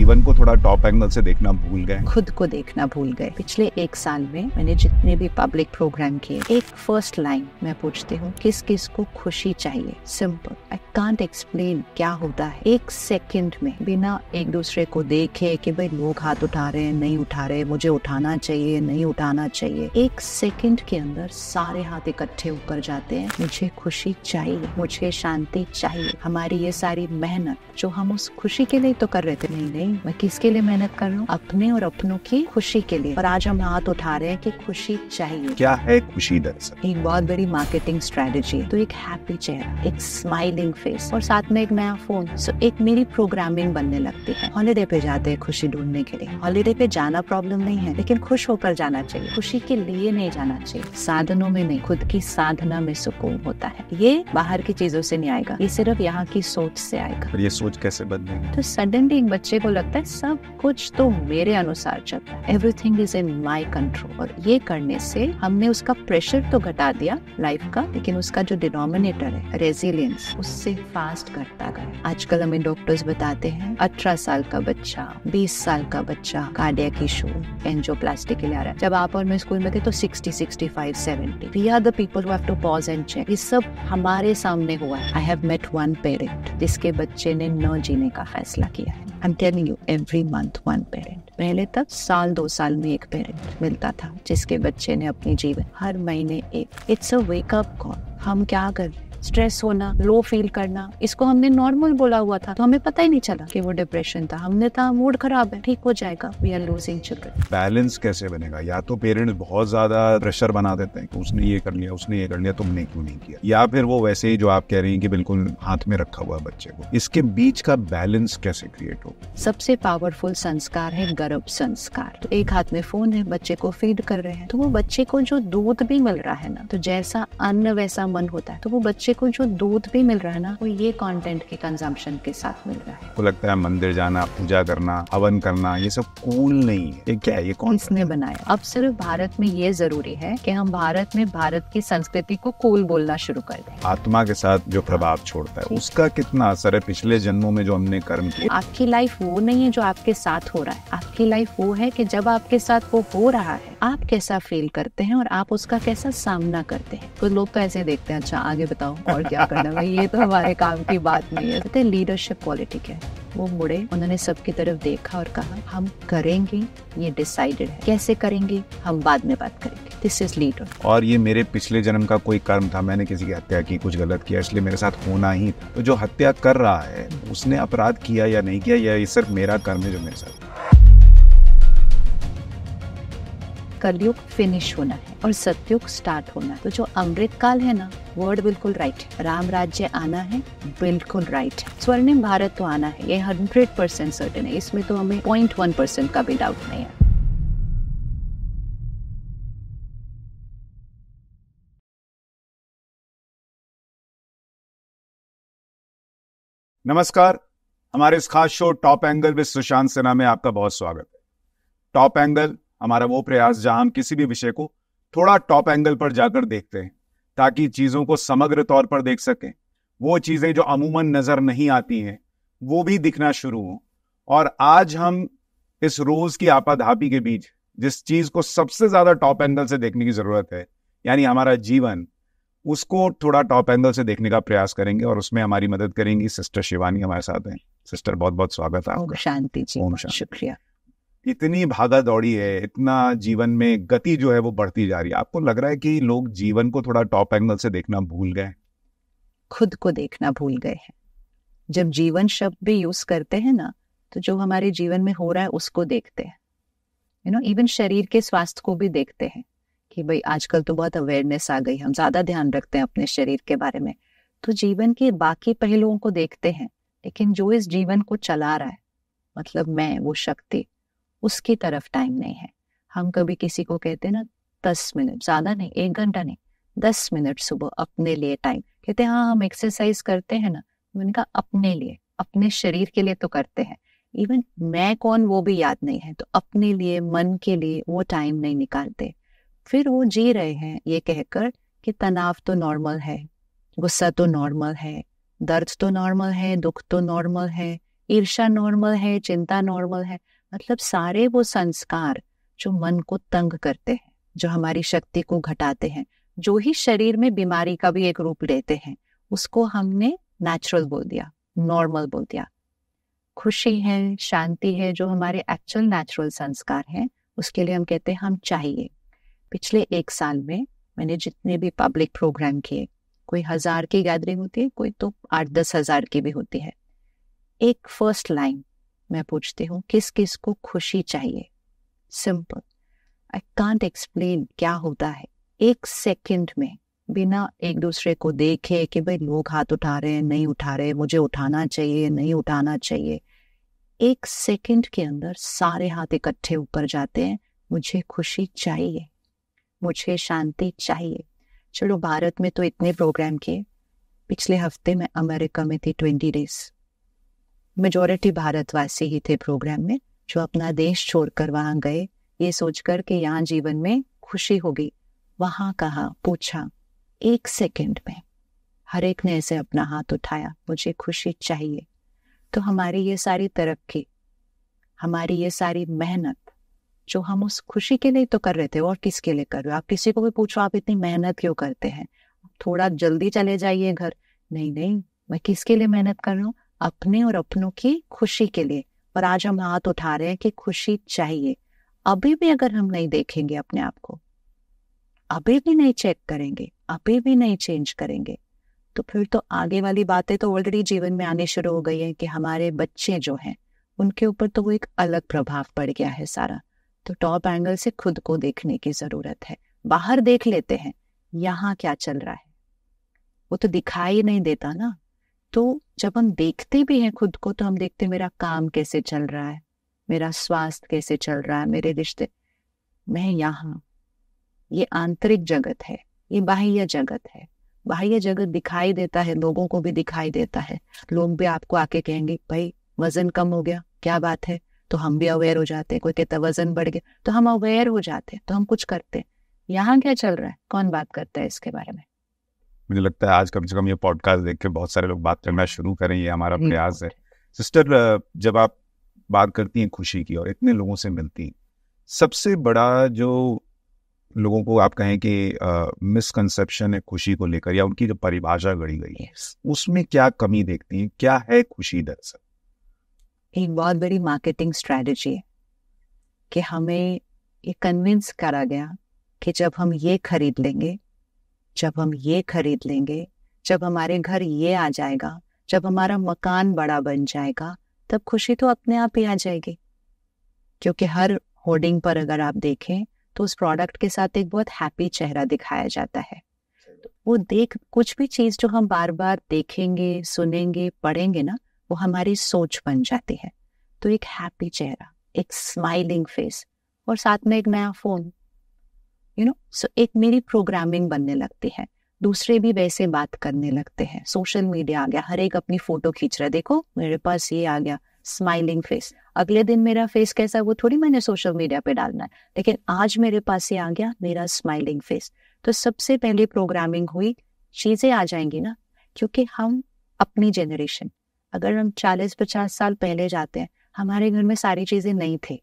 जीवन को थोड़ा टॉप एंगल से देखना भूल गए, खुद को देखना भूल गए। पिछले 1 साल में मैंने जितने भी पब्लिक प्रोग्राम किए, एक फर्स्ट लाइन मैं पूछती हूँ, किस किस को खुशी चाहिए? सिंपल, आई कांट एक्सप्लेन क्या होता है। 1 सेकंड में बिना एक दूसरे को देखे कि भाई लोग हाथ उठा रहे हैं, नहीं उठा रहे, मुझे उठाना चाहिए, नहीं उठाना चाहिए, 1 सेकंड के अंदर सारे हाथ इकट्ठे होकर जाते हैं। मुझे खुशी चाहिए, मुझे शांति चाहिए। हमारी ये सारी मेहनत जो हम उस खुशी के लिए तो कर रहे थे, नहीं मैं किसके लिए मेहनत कर रहा हूँ? अपने और अपनों की खुशी के लिए। और आज हम हाथ उठा रहे हैं कि खुशी चाहिए। क्या है खुशी? दरअसल एक बहुत बड़ी मार्केटिंग स्ट्रेटेजी है। तो एक हैप्पी चेहरा, एक स्माइलिंग फेस और साथ में एक नया फोन। सो एक मेरी प्रोग्रामिंग बनने लगती है। हॉलिडे पे जाते हैं खुशी ढूंढने के लिए। हॉलिडे पे जाना प्रॉब्लम नहीं है, लेकिन खुश होकर जाना चाहिए, खुशी के लिए नहीं जाना चाहिए। साधनों में नहीं, खुद की साधना में सुकून होता है। ये बाहर की चीजों से नहीं आएगा, ये सिर्फ यहाँ की सोच से आएगा। और ये सोच कैसे बदलेगी? तो सडनली एक बच्चे को लगता है सब कुछ तो मेरे अनुसार चलता है, everything is in my control. और ये करने से हमने उसका प्रेशर तो घटा दिया लाइफ का, लेकिन उसका जो डिनोमिनेटर है रेजिलियंस, उससे फास्ट घटता गया। आजकल हमें डॉक्टर्स बताते हैं 18 साल का बच्चा, 20 साल का बच्चा कार्डियक इशू, एंजियोप्लास्टी के लिए आ रहा है। जब आप और मैं स्कूल में थे तो 60, 65, 70 we are the people who have to pause and check. ये सब हमारे सामने हुआ है। I have met one parent जिसके बच्चे ने न जीने का फैसला किया है। I am telling you, every month one parent. पहले तक 1-2 साल में एक पेरेंट मिलता था जिसके बच्चे ने अपनी जीवन, हर महीने एक। It's a wake up call. हम क्या कर रहे? स्ट्रेस होना, लो फील करना, इसको हमने नॉर्मल बोला हुआ था, तो हमें पता ही नहीं चला कि वो डिप्रेशन था। हमने था मूड खराब है, ठीक हो जाएगा। We are losing children. Balance कैसे बनेगा? या तो पेरेंट्स बहुत ज्यादा प्रेशर बना देते हैं कि उसने ये कर लिया, उसने ये कर लिया, तुमने क्यों नहीं किया, या फिर वो वैसे ही जो आप कह रही हैं कि बिल्कुल हाथ में रखा हुआ बच्चे को। इसके बीच का बैलेंस कैसे क्रिएट हो? सबसे पावरफुल संस्कार है गर्भ संस्कार। तो एक हाथ में फोन है, बच्चे को फीड कर रहे हैं, तो वो बच्चे को जो दूध भी मिल रहा है ना, तो जैसा अन्न वैसा मन होता है, तो वो बच्चे को जो दूध भी मिल रहा है ना, वो ये कंटेंट के कंजम्पशन के साथ मिल रहा है। को लगता है मंदिर जाना, पूजा करना, हवन करना, ये सब कूल नहीं है। ये क्या है? ये कौन इसने बनाया? अब सिर्फ भारत में ये जरूरी है कि हम भारत में भारत की संस्कृति को कूल बोलना शुरू कर दें। आत्मा के साथ जो प्रभाव छोड़ता है उसका कितना असर है पिछले जन्मों में जो हमने कर्म किए? आपकी लाइफ वो नहीं है जो आपके साथ हो रहा है। आपकी लाइफ वो है कि जब आपके साथ वो हो रहा है, आप कैसा फील करते हैं और आप उसका कैसा सामना करते हैं। कुछ लोग तो ऐसे देखते हैं, अच्छा आगे बताओ और क्या करना है। ये तो हमारे काम की बात नहीं है। तो लीडरशिप क्वालिटी क्या है? वो मुड़े, उन्होंने सबकी तरफ देखा और कहा हम करेंगे, ये डिसाइडेड है। कैसे करेंगे हम बाद में बात करेंगे। This is leader. और ये मेरे पिछले जन्म का कोई कर्म था, मैंने किसी की हत्या की, कुछ गलत किया, इसलिए मेरे साथ होना ही था। तो जो हत्या कर रहा है उसने अपराध किया या नहीं किया, या ये सिर्फ मेरा कर्म है जो मेरे साथ? कलयुग फिनिश होना है और सतयुग स्टार्ट होना है। तो जो अमृत काल है ना, वर्ड बिल्कुल राइट है। राम राज्य आना है, बिल्कुल राइट है। स्वर्णिम भारत तो आना है, ये 100% सर्टेन है। इसमें तो हमें 0.1% का भी डाउट नहीं है। नमस्कार, हमारे इस खास show top angle with Sushant Sinha में आपका बहुत स्वागत है। टॉप एंगल हमारा वो प्रयास जहां हम किसी भी विषय को थोड़ा टॉप एंगल पर जाकर देखते हैं, ताकि चीजों को समग्र तौर पर देख सकें। वो चीजें जो अमूमन नजर नहीं आती हैं वो भी दिखना शुरू हो। और आज हम इस रोज की आपाधापी के बीच जिस चीज को सबसे ज्यादा टॉप एंगल से देखने की जरूरत है, यानी हमारा जीवन, उसको थोड़ा टॉप एंगल से देखने का प्रयास करेंगे। और उसमें हमारी मदद करेंगी सिस्टर शिवानी, हमारे साथ हैं। सिस्टर बहुत बहुत स्वागत है आपका। शांति जी, ओम शांति। शुक्रिया। इतनी भागा दौड़ी है, इतना जीवन में गति जो है वो बढ़ती जा रही है, आपको लग रहा है कि लोग जीवन को थोड़ा टॉप एंगल से देखना भूल गए? खुद को देखना भूल गए हैं। जब जीवन शब्द भी यूज करते हैं ना, तो जो हमारे जीवन में हो रहा है उसको देखते हैं। इवन शरीर के स्वास्थ्य को भी देखते हैं कि भाई आजकल तो बहुत अवेयरनेस आ गई, हम ज्यादा ध्यान रखते हैं अपने शरीर के बारे में। तो जीवन के बाकी पहलुओं को देखते हैं, लेकिन जो इस जीवन को चला रहा है, मतलब मैं, वो शक्ति, उसकी तरफ टाइम नहीं है। हम कभी किसी को कहते हैं ना 10 मिनट, ज्यादा नहीं, 1 घंटा नहीं, 10 मिनट सुबह अपने लिए टाइम। कहते हैं हाँ हम एक्सरसाइज करते हैं ना, मैंने कहा अपने लिए, अपने शरीर के लिए तो करते हैं। इवन मैं कौन वो भी याद नहीं है, तो अपने लिए, मन के लिए वो टाइम नहीं निकालते। फिर वो जी रहे हैं ये कहकर कि तनाव तो नॉर्मल है, गुस्सा तो नॉर्मल है, दर्द तो नॉर्मल है, दुख तो नॉर्मल है, ईर्ष्या नॉर्मल है, चिंता नॉर्मल है। मतलब सारे वो संस्कार जो मन को तंग करते हैं, जो हमारी शक्ति को घटाते हैं, जो ही शरीर में बीमारी का भी एक रूप लेते हैं, उसको हमने नेचुरल बोल दिया, नॉर्मल बोल दिया। खुशी है, शांति है, जो हमारे एक्चुअल नेचुरल संस्कार हैं, उसके लिए हम कहते हैं हम चाहिए। पिछले 1 साल में मैंने जितने भी पब्लिक प्रोग्राम किए, कोई 1000 की गैदरिंग होती है, कोई तो 8-10 हजार की भी होती है। एक फर्स्ट लाइन मैं पूछती हूँ, किस किस को खुशी चाहिए? सिंपल, आई कांट एक्सप्लेन क्या होता है। 1 सेकंड में, बिना एक दूसरे को देखे कि भाई लोग हाथ उठा रहे हैं, नहीं उठा रहे, मुझे उठाना चाहिए, नहीं उठाना चाहिए, 1 सेकंड के अंदर सारे हाथ इकट्ठे ऊपर जाते हैं। मुझे खुशी चाहिए, मुझे शांति चाहिए। चलो भारत में तो इतने प्रोग्राम किए, पिछले हफ्ते मैं अमेरिका में थी 20 डेज। मेजॉरिटी भारतवासी ही थे प्रोग्राम में, जो अपना देश छोड़कर वहां गए ये सोचकर कि यहाँ जीवन में खुशी होगी। वहां कहा, पूछा, 1 सेकंड में हर एक ने ऐसे अपना हाथ उठाया, मुझे खुशी चाहिए। तो हमारी ये सारी तरक्की, हमारी ये सारी मेहनत, जो हम उस खुशी के लिए तो कर रहे थे, और किसके लिए कर रहे हो? आप किसी को भी पूछो, आप इतनी मेहनत क्यों करते हैं? थोड़ा जल्दी चले जाइए घर। नहीं नहीं, मैं किसके लिए मेहनत कर रहा हूँ? अपने और अपनों की खुशी के लिए। और आज हम हाथ उठा रहे हैं कि खुशी चाहिए। अभी भी अगर हम नहीं देखेंगे अपने आप को, अभी भी नहीं चेक करेंगे, अभी भी नहीं चेंज करेंगे, तो फिर तो आगे वाली बातें तो ऑलरेडी जीवन में आने शुरू हो गई है कि हमारे बच्चे जो हैं उनके ऊपर तो वो एक अलग प्रभाव पड़ गया है सारा। तो टॉप एंगल से खुद को देखने की जरूरत है। बाहर देख लेते हैं यहाँ क्या चल रहा है, वो तो दिखाई नहीं देता ना। तो जब हम देखते भी हैं खुद को, तो हम देखते हैं मेरा काम कैसे चल रहा है, मेरा स्वास्थ्य कैसे चल रहा है, मेरे रिश्ते। मैं यहाँ, ये आंतरिक जगत है, ये बाह्य जगत है। बाह्य जगत दिखाई देता है, लोगों को भी दिखाई देता है। लोग भी आपको आके कहेंगे भाई वजन कम हो गया, क्या बात है, तो हम भी अवेयर हो जाते हैं। कोई कहता वजन बढ़ गया, तो हम अवेयर हो जाते हैं, तो हम कुछ करते हैं। यहाँ क्या चल रहा है, कौन बात करता है इसके बारे में? मुझे लगता है आज कम से कम ये पॉडकास्ट देख के बहुत सारे लोग बात करना शुरू करें, ये हमारा प्रयास है। सिस्टर, जब आप बात करती हैं खुशी की और इतने लोगों से मिलती हैं, सबसे बड़ा जो लोगों को आप कहें कि मिसकंसेप्शन है खुशी को लेकर, या उनकी जो परिभाषा गढ़ी गई है, उसमें क्या कमी देखती हैं? क्या है खुशी दरअसल? एक बहुत बड़ी मार्केटिंग स्ट्रेटजी है कि हमें ये कन्विंस करा गया कि जब हम ये खरीद लेंगे, जब हम ये खरीद लेंगे, जब हमारे घर ये आ जाएगा, जब हमारा मकान बड़ा बन जाएगा, तब खुशी तो अपने आप ही आ जाएगी। क्योंकि हर होर्डिंग पर अगर आप देखें तो उस प्रोडक्ट के साथ एक बहुत हैप्पी चेहरा दिखाया जाता है। तो वो देख, कुछ भी चीज जो हम बार बार देखेंगे, सुनेंगे, पढ़ेंगे ना, वो हमारी सोच बन जाती है। तो एक हैप्पी चेहरा, एक स्माइलिंग फेस, और साथ में एक नया फोन, सो एक मेरी प्रोग्रामिंग बनने लगती है। दूसरे भी वैसे बात करने लगते हैं। सोशल मीडिया आ गया, हर एक अपनी फोटो खींच रहा है, देखो मेरे पास ये आ गया, स्माइलिंग फेस। अगले दिन मेरा फेस कैसा, वो थोड़ी मैंने सोशल मीडिया पे डालना है, लेकिन आज मेरे पास ये आ गया, मेरा स्माइलिंग फेस। तो सबसे पहले प्रोग्रामिंग हुई, चीजें आ जाएंगी ना। क्योंकि हम अपनी जनरेशन, अगर हम 40-50 साल पहले जाते हैं, हमारे घर में सारी चीजें नहीं थी,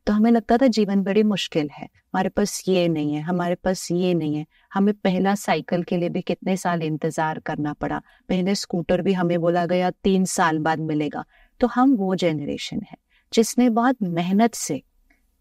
तो हमें लगता था जीवन बड़ी मुश्किल है, हमारे पास ये नहीं है, हमारे पास ये नहीं है। हमें पहला साइकिल के लिए भी कितने साल इंतजार करना पड़ा, पहले स्कूटर भी हमें बोला गया 3 साल बाद मिलेगा। तो हम वो जनरेशन है जिसने बहुत मेहनत से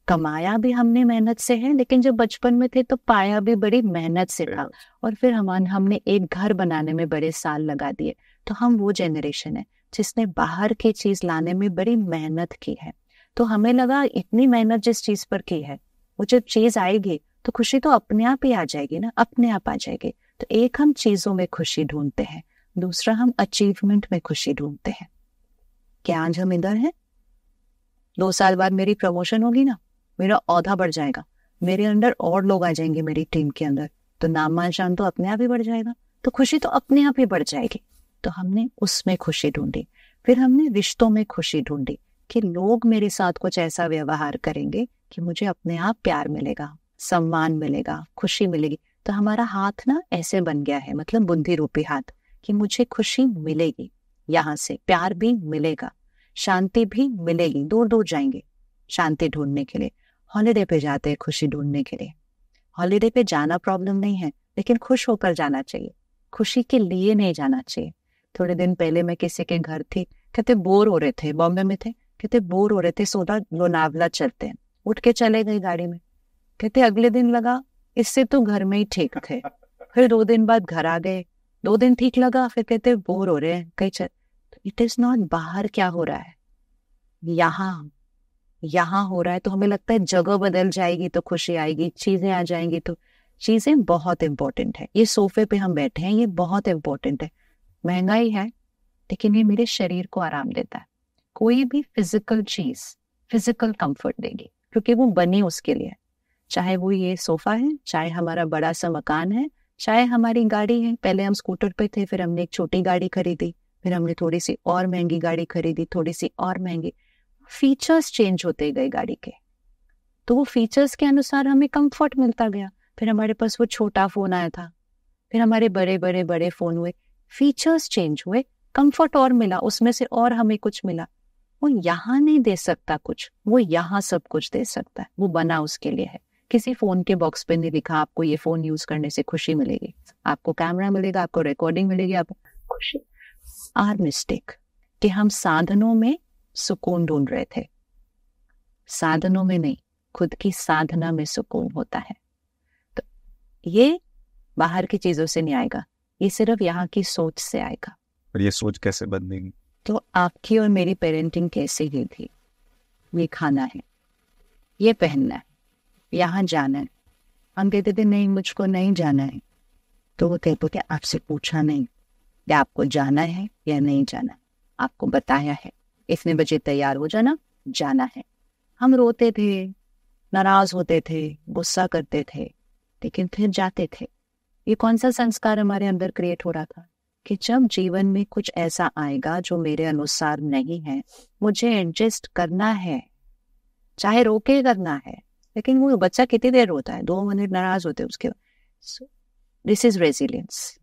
कमाया, भी हमने मेहनत से है, लेकिन जब बचपन में थे तो पाया भी बड़ी मेहनत से था, और फिर हमने एक घर बनाने में बड़े साल लगा दिए। तो हम वो जनरेशन है जिसने बाहर की चीज लाने में बड़ी मेहनत की है। तो हमें लगा इतनी मेहनत जिस चीज पर की है, वो जब चीज आएगी तो खुशी तो अपने आप ही आ जाएगी ना, अपने आप आ जाएगी। तो एक हम चीजों में खुशी ढूंढते हैं, दूसरा हम अचीवमेंट में खुशी ढूंढते हैं। क्या आज हम इधर हैं, 2 साल बाद मेरी प्रमोशन होगी ना, मेरा औहदा बढ़ जाएगा, मेरे अंदर और लोग आ जाएंगे मेरी टीम के अंदर, तो नाम मान तो अपने आप ही बढ़ जाएगा, तो खुशी तो अपने आप ही बढ़ जाएगी। तो हमने उसमें खुशी ढूंढी। फिर हमने रिश्तों में खुशी ढूंढी कि लोग मेरे साथ कुछ ऐसा व्यवहार करेंगे कि मुझे अपने आप प्यार मिलेगा, सम्मान मिलेगा, खुशी मिलेगी। तो हमारा हाथ ना ऐसे बन गया है, मतलब बुद्धि रूपी हाथ, कि मुझे खुशी मिलेगी, यहाँ से प्यार भी मिलेगा। शांति भी मिलेगी, दूर दूर जाएंगे शांति ढूंढने के लिए, हॉलिडे पे जाते हैं खुशी ढूंढने के लिए। हॉलिडे पे जाना प्रॉब्लम नहीं है, लेकिन खुश होकर जाना चाहिए, खुशी के लिए नहीं जाना चाहिए। थोड़े दिन पहले मैं किसी के घर थी, कहते बोर हो रहे थे, बॉम्बे में थे, कहते बोर हो रहे थे, सोचा लोनावला चलते हैं, उठ के चले गए गाड़ी में। कहते अगले दिन लगा इससे तो घर में ही ठीक थे, फिर 2 दिन बाद घर आ गए, 2 दिन ठीक लगा, फिर कहते बोर हो रहे हैं कहीं चल। इट इज नॉट बाहर क्या हो रहा है, यहाँ हो रहा है। तो हमें लगता है जगह बदल जाएगी तो खुशी आएगी, चीजें आ जाएंगी तो चीजें बहुत इंपॉर्टेंट है। ये सोफे पे हम बैठे हैं, ये बहुत इंपॉर्टेंट है। महंगाई है लेकिन ये मेरे शरीर को आराम देता है। कोई भी फिजिकल चीज फिजिकल कंफर्ट देगी क्योंकि वो बनी उसके लिए, चाहे वो ये सोफा है, चाहे हमारा बड़ा सा मकान है, चाहे हमारी गाड़ी है। पहले हम स्कूटर पे थे, फिर हमने एक छोटी गाड़ी खरीदी, फिर हमने थोड़ी सी और महंगी गाड़ी खरीदी, थोड़ी सी और महंगी। फीचर्स चेंज होते गए गाड़ी के, तो वो फीचर्स के अनुसार हमें कंफर्ट मिलता गया। फिर हमारे पास वो छोटा फोन आया था, फिर हमारे बड़े बड़े बड़े फोन हुए, फीचर्स चेंज हुए, कंफर्ट और मिला, उसमें से और हमें कुछ मिला। वो यहाँ नहीं दे सकता कुछ, वो यहाँ सब कुछ दे सकता है, वो बना उसके लिए है। किसी फोन के बॉक्स पे नहीं लिखा आपको ये फोन यूज करने से खुशी मिलेगी, आपको कैमरा मिलेगा, आपको रिकॉर्डिंग मिलेगी, आपको खुशी। आर मिस्टेक कि हम साधनों में सुकून ढूंढ रहे थे, साधनों में नहीं, खुद की साधना में सुकून होता है। तो ये बाहर की चीजों से नहीं आएगा, ये सिर्फ यहाँ की सोच से आएगा। और ये सोच कैसे बदलेगी? तो आपकी और मेरी पेरेंटिंग कैसे ही थी, ये खाना है, ये पहनना है, यहाँ जाना है। हम कहते थे नहीं मुझको नहीं जाना है, तो वो कहते थे आपसे पूछा नहीं कि आपको जाना है या नहीं जाना, आपको बताया है इतने बजे तैयार हो जाना, जाना है। हम रोते थे, नाराज होते थे, गुस्सा करते थे, लेकिन फिर जाते थे। ये कौन सा संस्कार हमारे अंदर क्रिएट हो रहा था कि जब जीवन में कुछ ऐसा आएगा जो मेरे अनुसार नहीं है, मुझे एडजस्ट करना है, चाहे रोके करना है। लेकिन वो बच्चा कितनी देर रोता है, 2 मिनट नाराज होते उसके बाद। दिस इज रेजिलियंस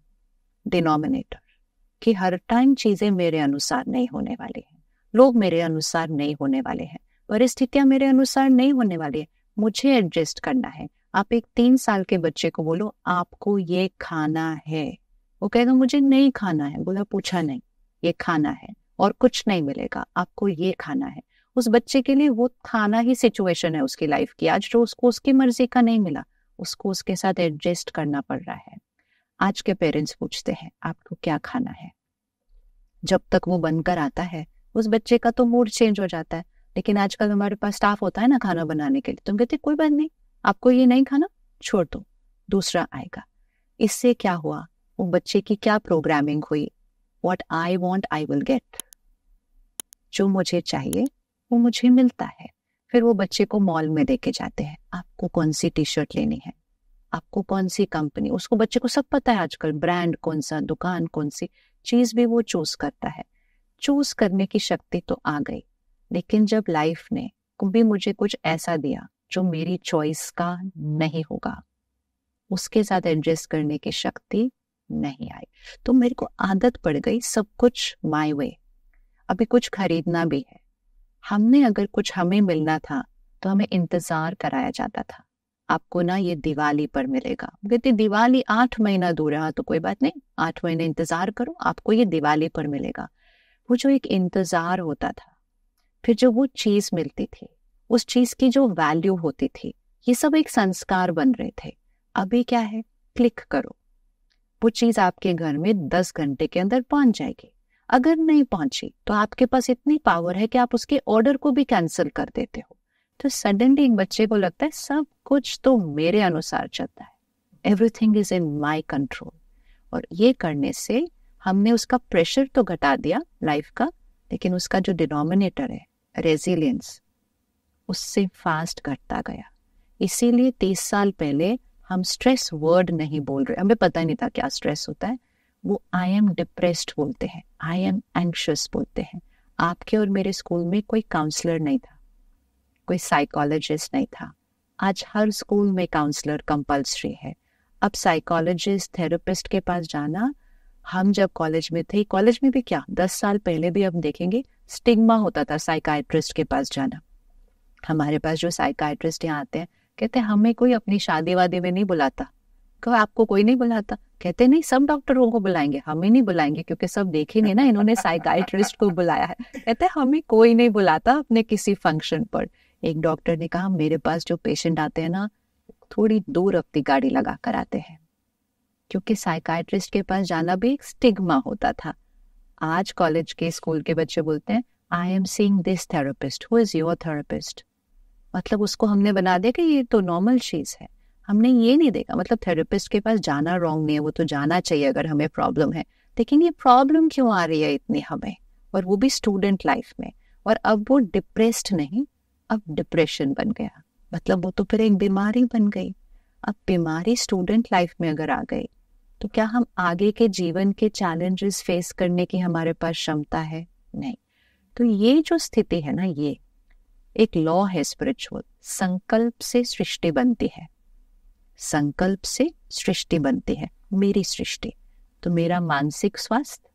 डिनोमिनेटर, कि हर टाइम चीजें मेरे अनुसार नहीं होने वाली हैं, लोग मेरे अनुसार नहीं होने वाले हैं, परिस्थितियां मेरे अनुसार नहीं होने वाली है, मुझे एडजस्ट करना है। आप एक 3 साल के बच्चे को बोलो आपको ये खाना है, वो कहेगा मुझे नहीं खाना है। बोला पूछा नहीं, ये खाना है और कुछ नहीं मिलेगा, आपको ये खाना है। उस बच्चे के लिए वो खाना ही सिचुएशन है उसकी लाइफ की आज, जो उसको उसकी मर्जी का नहीं मिला, उसको उसके साथ एडजस्ट करना पड़ रहा है। आज के पेरेंट्स पूछते हैं आपको क्या खाना है, जब तक वो बनकर आता है उस बच्चे का तो मूड चेंज हो जाता है। लेकिन आजकल हमारे पास स्टाफ होता है ना खाना बनाने के लिए, तुम कहते कोई बात नहीं, आपको ये नहीं खाना, छोड़ दो, दूसरा आएगा। इससे क्या हुआ, वो बच्चे की क्या प्रोग्रामिंग हुई, what I want I will get, जो मुझे चाहिए वो मुझे मिलता है। फिर वो बच्चे को मॉल में लेके जाते हैं, आपको कौन सी टी शर्ट लेनी है, आपको कौन सी कंपनी, उसको बच्चे को सब पता है आजकल, ब्रांड कौन सा, दुकान कौन सी, चीज भी वो चूज करता है। चूज करने की शक्ति तो आ गई, लेकिन जब लाइफ ने भी मुझे कुछ ऐसा दिया जो मेरी चॉइस का नहीं होगा, उसके साथ एडजस्ट करने की शक्ति नहीं आई। तो मेरे को आदत पड़ गई सब कुछ माय वे। अभी कुछ खरीदना भी है, हमने अगर कुछ हमें मिलना था तो हमें इंतजार कराया जाता था, आपको ना ये दिवाली पर मिलेगा। कहते दिवाली 8 महीना दूर है, तो कोई बात नहीं, 8 महीने इंतजार करो, आपको ये दिवाली पर मिलेगा। वो जो एक इंतजार होता था, फिर जो वो चीज मिलती थी, उस चीज की जो वैल्यू होती थी, ये सब एक संस्कार बन रहे थे। अभी क्या है, क्लिक करो, वो चीज आपके घर में 10 घंटे के अंदर पहुंच जाएगी। अगर नहीं पहुंची तो आपके पास इतनी पावर है कि आप उसके ऑर्डर को भी कैंसिल कर देते हो। तो सडनली एक बच्चे को लगता है सब कुछ तो मेरे अनुसार चलता है, everything is in my control. और ये करने से हमने उसका प्रेशर तो घटा दिया लाइफ का, लेकिन उसका जो डिनोमिनेटर है रेजिलियंस, उससे फास्ट घटता गया। इसीलिए 30 साल पहले हम स्ट्रेस वर्ड नहीं बोल रहे, हमें पता नहीं था क्या स्ट्रेस होता है। वो आई एम डिप्रेस्ड बोलते हैं, आई एम एंग्शियस बोलते हैं। आपके और मेरे स्कूल में कोई काउंसलर नहीं था, कोई साइकोलॉजिस्ट नहीं था। आज हर स्कूल में काउंसलर कंपल्सरी है। अब साइकोलॉजिस्ट, थेरेपिस्ट के पास जाना हम जब कॉलेज में थे, कॉलेज में भी क्या 10 साल पहले भी हम देखेंगे, स्टिग्मा होता था साइकाइट्रिस्ट के पास जाना। हमारे पास जो साइकाइट्रिस्ट यहाँ आते हैं, कहते हैं हमें कोई अपनी शादी वादी में नहीं बुलाता। कहो आपको कोई नहीं बुलाता? कहते नहीं सब डॉक्टरों को बुलाएंगे, हमें नहीं बुलाएंगे क्योंकि सब देखेंगे ना इन्होंने साइकाइट्रिस्ट को बुलाया है। कहते हमें कोई नहीं बुलाता अपने किसी फंक्शन पर। एक डॉक्टर ने कहा मेरे पास जो पेशेंट आते हैं ना, थोड़ी दूर अपनी गाड़ी लगा कर आते हैं, क्योंकि साइकाइट्रिस्ट के पास जाना भी एक स्टिग्मा होता था। आज कॉलेज के स्कूल के बच्चे बोलते हैं I am seeing this therapist, who is your therapist. मतलब उसको हमने बना दिया कि ये तो नॉर्मल चीज है। हमने ये नहीं देखा, मतलब थेरेपिस्ट के पास जाना रॉन्ग नहीं है, वो तो जाना चाहिए अगर हमें प्रॉब्लम है, लेकिन ये प्रॉब्लम क्यों आ रही है इतनी हमें, और वो भी स्टूडेंट लाइफ में। और अब वो डिप्रेस्ड नहीं, अब डिप्रेशन बन गया, मतलब वो तो फिर एक बीमारी बन गई। अब बीमारी स्टूडेंट लाइफ में अगर आ गई तो क्या हम आगे के जीवन के चैलेंजेस फेस करने की हमारे पास क्षमता है? नहीं। तो ये जो स्थिति है ना, ये एक लॉ है स्पिरिचुअल, संकल्प से सृष्टि बनती है, संकल्प से सृष्टि बनती है। मेरी सृष्टि तो मेरा मानसिक स्वास्थ्य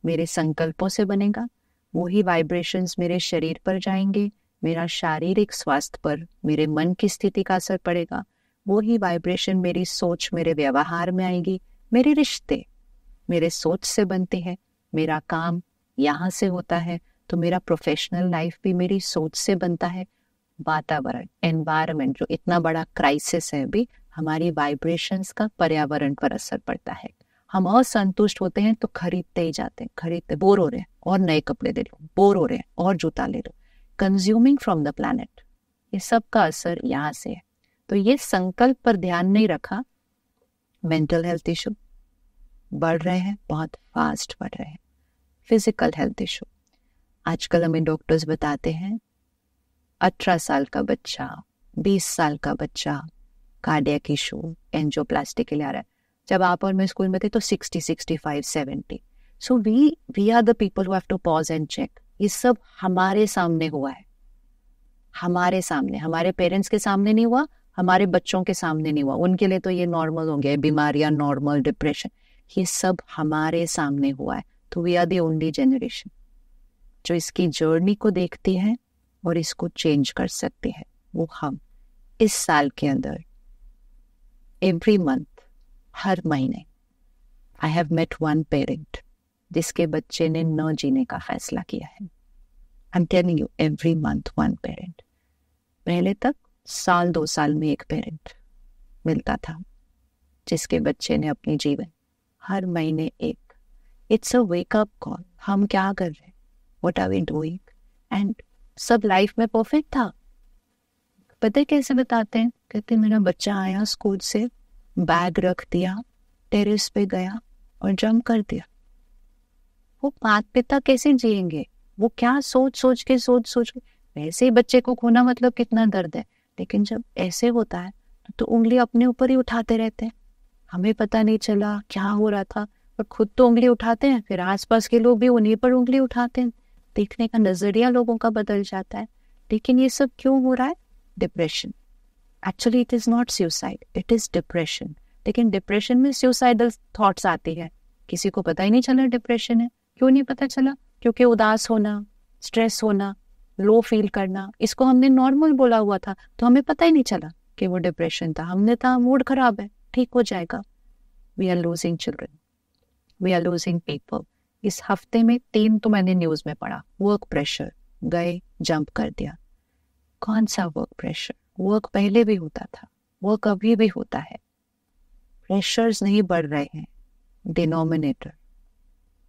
मेरे संकल्पों से बनेगा, वही वाइब्रेशंस मेरे शरीर पर जाएंगे, मेरा शारीरिक स्वास्थ्य पर मेरे मन की स्थिति का असर पड़ेगा, वही वाइब्रेशन मेरी सोच मेरे व्यवहार में आएगी। मेरे रिश्ते मेरे सोच से बनते हैं, मेरा काम यहाँ से होता है, तो मेरा प्रोफेशनल लाइफ भी मेरी सोच से बनता है। वातावरण, एनवायरनमेंट जो इतना बड़ा क्राइसिस है, भी हमारी वाइब्रेशंस का पर्यावरण पर असर पड़ता है। हम असंतुष्ट होते हैं तो खरीदते ही जाते हैं, खरीदते, बोर हो रहे हैं और नए कपड़े ले लो, बोर हो रहे हैं और जूता ले लो, कंज्यूमिंग फ्रॉम द प्लैनेट। ये सब का असर यहाँ से है। तो ये संकल्प पर ध्यान नहीं रखा, मेंटल हेल्थ इशू बढ़ रहे हैं, बहुत फास्ट बढ़ रहे हैं। फिजिकल हेल्थ इशू आजकल हमें डॉक्टर्स बताते हैं 18 साल का बच्चा, 20 साल का बच्चा कार्डियक इशू, एंजियोप्लास्टी के लिए आ रहा है। जब आप और मैं स्कूल में थे तो 60, 65, 70। So we are the people who have to pause and check. ये सब हमारे सामने हुआ है, हमारे सामने, हमारे पेरेंट्स के सामने नहीं हुआ, हमारे बच्चों के सामने नहीं हुआ। उनके लिए तो ये नॉर्मल हो गया है, बीमारियां नॉर्मल, डिप्रेशन, ये सब हमारे सामने हुआ है। तो we are the only generation जो इसकी जर्नी को देखती है और इसको चेंज कर सकती है। वो हम इस साल के अंदर एवरी मंथ, हर महीने, I have met one parent जिसके बच्चे ने न जीने का फैसला किया है। I am telling you, every month one parent. पहले तक साल 2 साल में एक पेरेंट मिलता था जिसके बच्चे ने अपनी जीवन, हर महीने एक। It's a wake up call. हम क्या कर रहे हैं, what are we doing? And सब लाइफ में परफेक्ट था। पता है कैसे बताते हैं? कहते मेरा बच्चा आया स्कूल से, बैग रख दिया, टेरेस पे गया और जंप कर दिया। वो माता पिता कैसे जिएंगे? वो क्या सोच के वैसे ही बच्चे को खोना मतलब कितना दर्द है। लेकिन जब ऐसे होता है तो उंगली अपने ऊपर ही उठाते रहते हैं, हमें पता नहीं चला क्या हो रहा था, और खुद तो उंगली उठाते हैं, फिर आसपास के लोग भी उन्हीं पर उंगली उठाते हैं। देखने का नजरिया लोगों का बदल जाता है। लेकिन ये सब क्यों हो रहा है? Depression. Actually it is not suicide, it is depression. लेकिन डिप्रेशन में सुसाइडल थॉट्स आती है, किसी को पता ही नहीं चला डिप्रेशन है। क्यों नहीं पता चला? क्योंकि उदास होना, स्ट्रेस होना, लो फील करना, इसको हमने नॉर्मल बोला हुआ था, तो हमें पता ही नहीं चला कि वो डिप्रेशन था। हमने कहा मूड खराब है, ठीक हो जाएगा। We are losing children, we are losing people. इस हफ्ते में 3 तो मैंने न्यूज में पढ़ा। वर्क प्रेशर, गए जंप कर दिया। कौन सा वर्क प्रेशर? वर्क पहले भी होता था, वर्क अभी भी होता है। प्रेशर्स नहीं बढ़ रहे हैं, डिनोमिनेटर,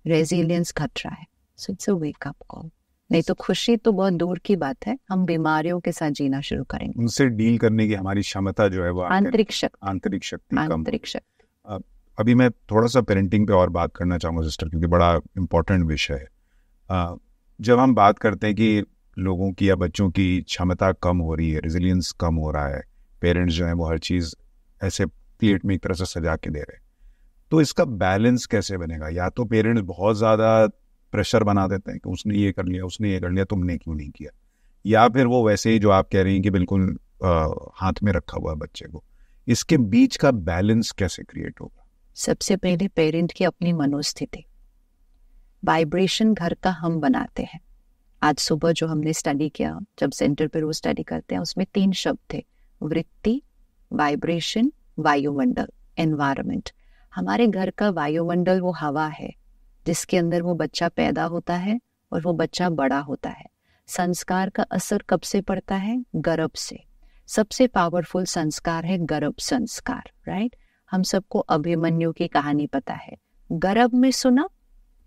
रेजिलियंस घट रहा है। So it's a wake up call. नहीं तो खुशी तो बहुत दूर की बात है, हम बीमारियों के साथ जीना शुरू करेंगे। उनसे डील करने की हमारी क्षमता जो है वो आंतरिक शक्ति कम। अभी मैं थोड़ा सा पेरेंटिंग पे और बात करना चाहूँगा सिस्टर, क्योंकि बड़ा इम्पोर्टेंट विषय है। जब हम बात करते हैं कि लोगों की या बच्चों की क्षमता कम हो रही है, रेजिलियंस कम हो रहा है, पेरेंट्स जो है वो हर चीज़ ऐसे प्लेट में एक तरह से सजा के दे रहे हैं, तो इसका बैलेंस कैसे बनेगा? या तो पेरेंट्स बहुत ज़्यादा प्रेशर बना देते हैं कि उसने ये कर लिया, उसने ये कर लिया, तुमने क्यों नहीं किया, या फिर वो वैसे ही जो आप कह रही हैं कि बिल्कुल हाथ में रखा हुआ है बच्चे को। इसके बीच का बैलेंस कैसे क्रिएट होगा? सबसे पहले पेरेंट की अपनी मनोस्थिति, वाइब्रेशन घर का हम बनाते हैं। आज सुबह जो हमने स्टडी किया, जब सेंटर पे रोज स्टडी करते हैं, उसमें 3 शब्द थे, वृत्ति, वाइब्रेशन, वायुमंडल, एनवायरनमेंट। हमारे घर का वायुमंडल वो हवा है जिसके अंदर वो बच्चा पैदा होता है और वो बच्चा बड़ा होता है। संस्कार का असर कब से पड़ता है? गर्भ से। सबसे पावरफुल संस्कार है गर्भ संस्कार, राइट? हम सबको अभिमन्यु की कहानी पता है। गर्भ में सुना,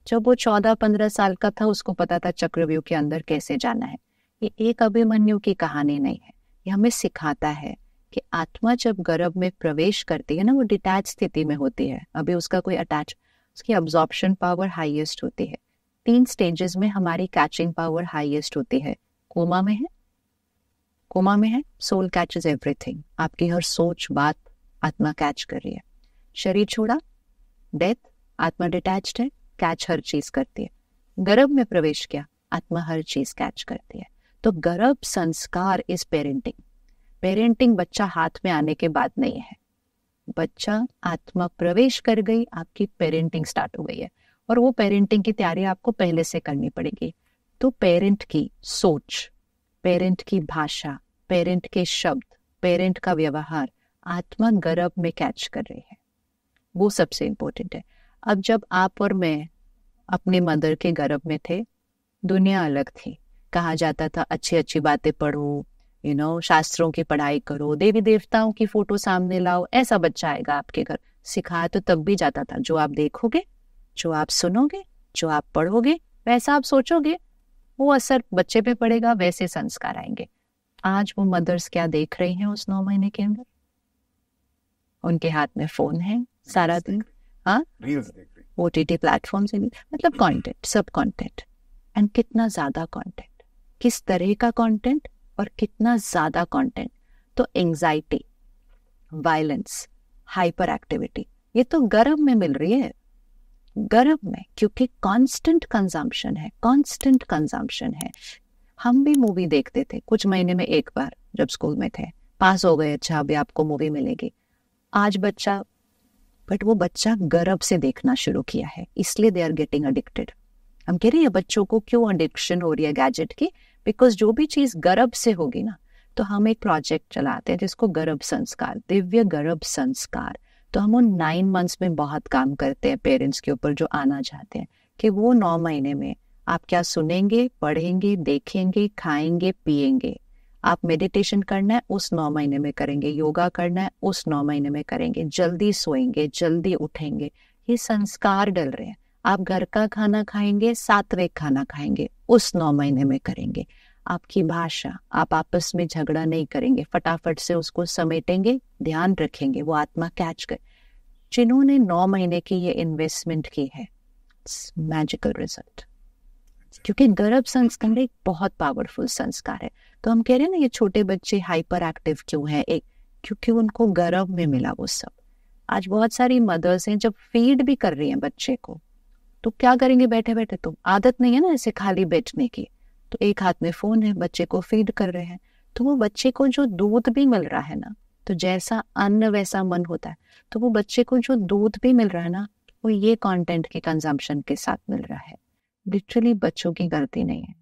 जब वो 14-15 साल का था उसको पता था चक्रव्यूह के अंदर कैसे जाना है। ये एक अभिमन्यु की कहानी नहीं है, ये हमें सिखाता है कि आत्मा जब गर्भ में प्रवेश करती है ना, वो डिटैच स्थिति में होती है, अभी उसका कोई अटैच, उसकी अब्जॉर्प्शन पावर हाईएस्ट होती है। 3 स्टेजेस में हमारी कैचिंग पावर हाईएस्ट होती है। कोमा में है, कोमा में है, सोल कैचेस एवरीथिंग, आपकी हर सोच बात आत्मा कैच कर रही है। शरीर छोड़ा, डेथ, आत्मा डिटैच्ड है, कैच हर चीज करती है। गर्भ में प्रवेश किया, आत्मा हर चीज कैच करती है। तो गर्भ संस्कार इज पेरेंटिंग। पेरेंटिंग बच्चा हाथ में आने के बाद नहीं है, बच्चा आत्मा प्रवेश कर गई, आपकी पेरेंटिंग स्टार्ट हो गई है। और वो पेरेंटिंग की तैयारी आपको पहले से करनी पड़ेगी। तो पेरेंट की सोच, पेरेंट की भाषा, पेरेंट के शब्द, पेरेंट का व्यवहार आत्मा गर्भ में कैच कर रही है, वो सबसे इंपॉर्टेंट है। अब जब आप और मैं अपने मदर के गर्भ में थे, दुनिया अलग थी। कहा जाता था अच्छी अच्छी बातें पढ़ो, शास्त्रों की पढ़ाई करो, देवी देवताओं की फोटो सामने लाओ, ऐसा बच्चा आएगा आपके घर। सिखाया तो तब भी जाता था, जो आप देखोगे, जो आप सुनोगे, जो आप पढ़ोगे, वैसा आप सोचोगे, वो असर बच्चे पे पड़ेगा, वैसे संस्कार आएंगे। आज वो मदर्स क्या देख रही हैं उस 9 महीने के अंदर? उनके हाथ में फोन है सारा दिन, हाँ, रील्स देख रही, OTT प्लेटफॉर्म से, मतलब कंटेंट, सब कंटेंट। एंड कितना ज्यादा कंटेंट, किस तरह का कंटेंट और कितना ज्यादा कंटेंट। तो एंजाइटी, वायलेंस, हाइपर एक्टिविटी, ये तो गर्भ में मिल रही है, गर्भ में, क्योंकि कांस्टेंट कंजम्पशन है, कांस्टेंट कंजम्पशन है। हम भी मूवी देखते थे कुछ महीने में एक बार, जब स्कूल में थे, पास हो गए, अच्छा अभी आपको मूवी मिलेगी। आज बच्चा, बट वो बच्चा गर्भ से देखना शुरू किया है, इसलिए दे आर गेटिंग एडिक्टेड। हम कह रहे हैं बच्चों को क्यों एडिक्शन हो रही है गैजेट की? बिकॉज जो भी चीज गर्भ से होगी ना, तो हम एक प्रोजेक्ट चलाते हैं जिसको गर्भ संस्कार, दिव्य गर्भ संस्कार। तो हम उन 9 मंथ्स में बहुत काम करते हैं पेरेंट्स के ऊपर जो आना चाहते हैं, कि वो 9 महीने में आप क्या सुनेंगे, पढ़ेंगे, देखेंगे, खाएंगे, पिएंगे। आप मेडिटेशन करना है उस 9 महीने में करेंगे, योगा करना है उस 9 महीने में करेंगे, जल्दी सोएंगे, जल्दी उठेंगे, ये संस्कार डल रहे हैं। आप घर का खाना खाएंगे, सात्विक खाना खाएंगे, उस 9 महीने में करेंगे। आपकी भाषा, आप आपस में झगड़ा नहीं करेंगे, फटाफट से उसको समेटेंगे, ध्यान रखेंगे, वो आत्मा कैच कर। जिन्होंने 9 महीने की ये इन्वेस्टमेंट की है, मैजिकल रिजल्ट, क्योंकि गर्भ संस्कार एक बहुत पावरफुल संस्कार है। तो हम कह रहे हैं ना, ये छोटे बच्चे हाइपर एक्टिव क्यों है? एक, क्योंकि उनको गर्भ में मिला वो सब। आज बहुत सारी मदर्स हैं जब फीड भी कर रही हैं बच्चे को, तो क्या करेंगे बैठे बैठे? तो आदत नहीं है ना ऐसे खाली बैठने की, तो एक हाथ में फोन है, बच्चे को फीड कर रहे हैं। तो वो बच्चे को जो दूध भी मिल रहा है ना, तो जैसा अन्न वैसा मन होता है, तो वो बच्चे को जो दूध भी मिल रहा है ना, वो ये कंटेंट के कंजम्पशन के साथ मिल रहा है। लिटरली बच्चों की गलती नहीं है,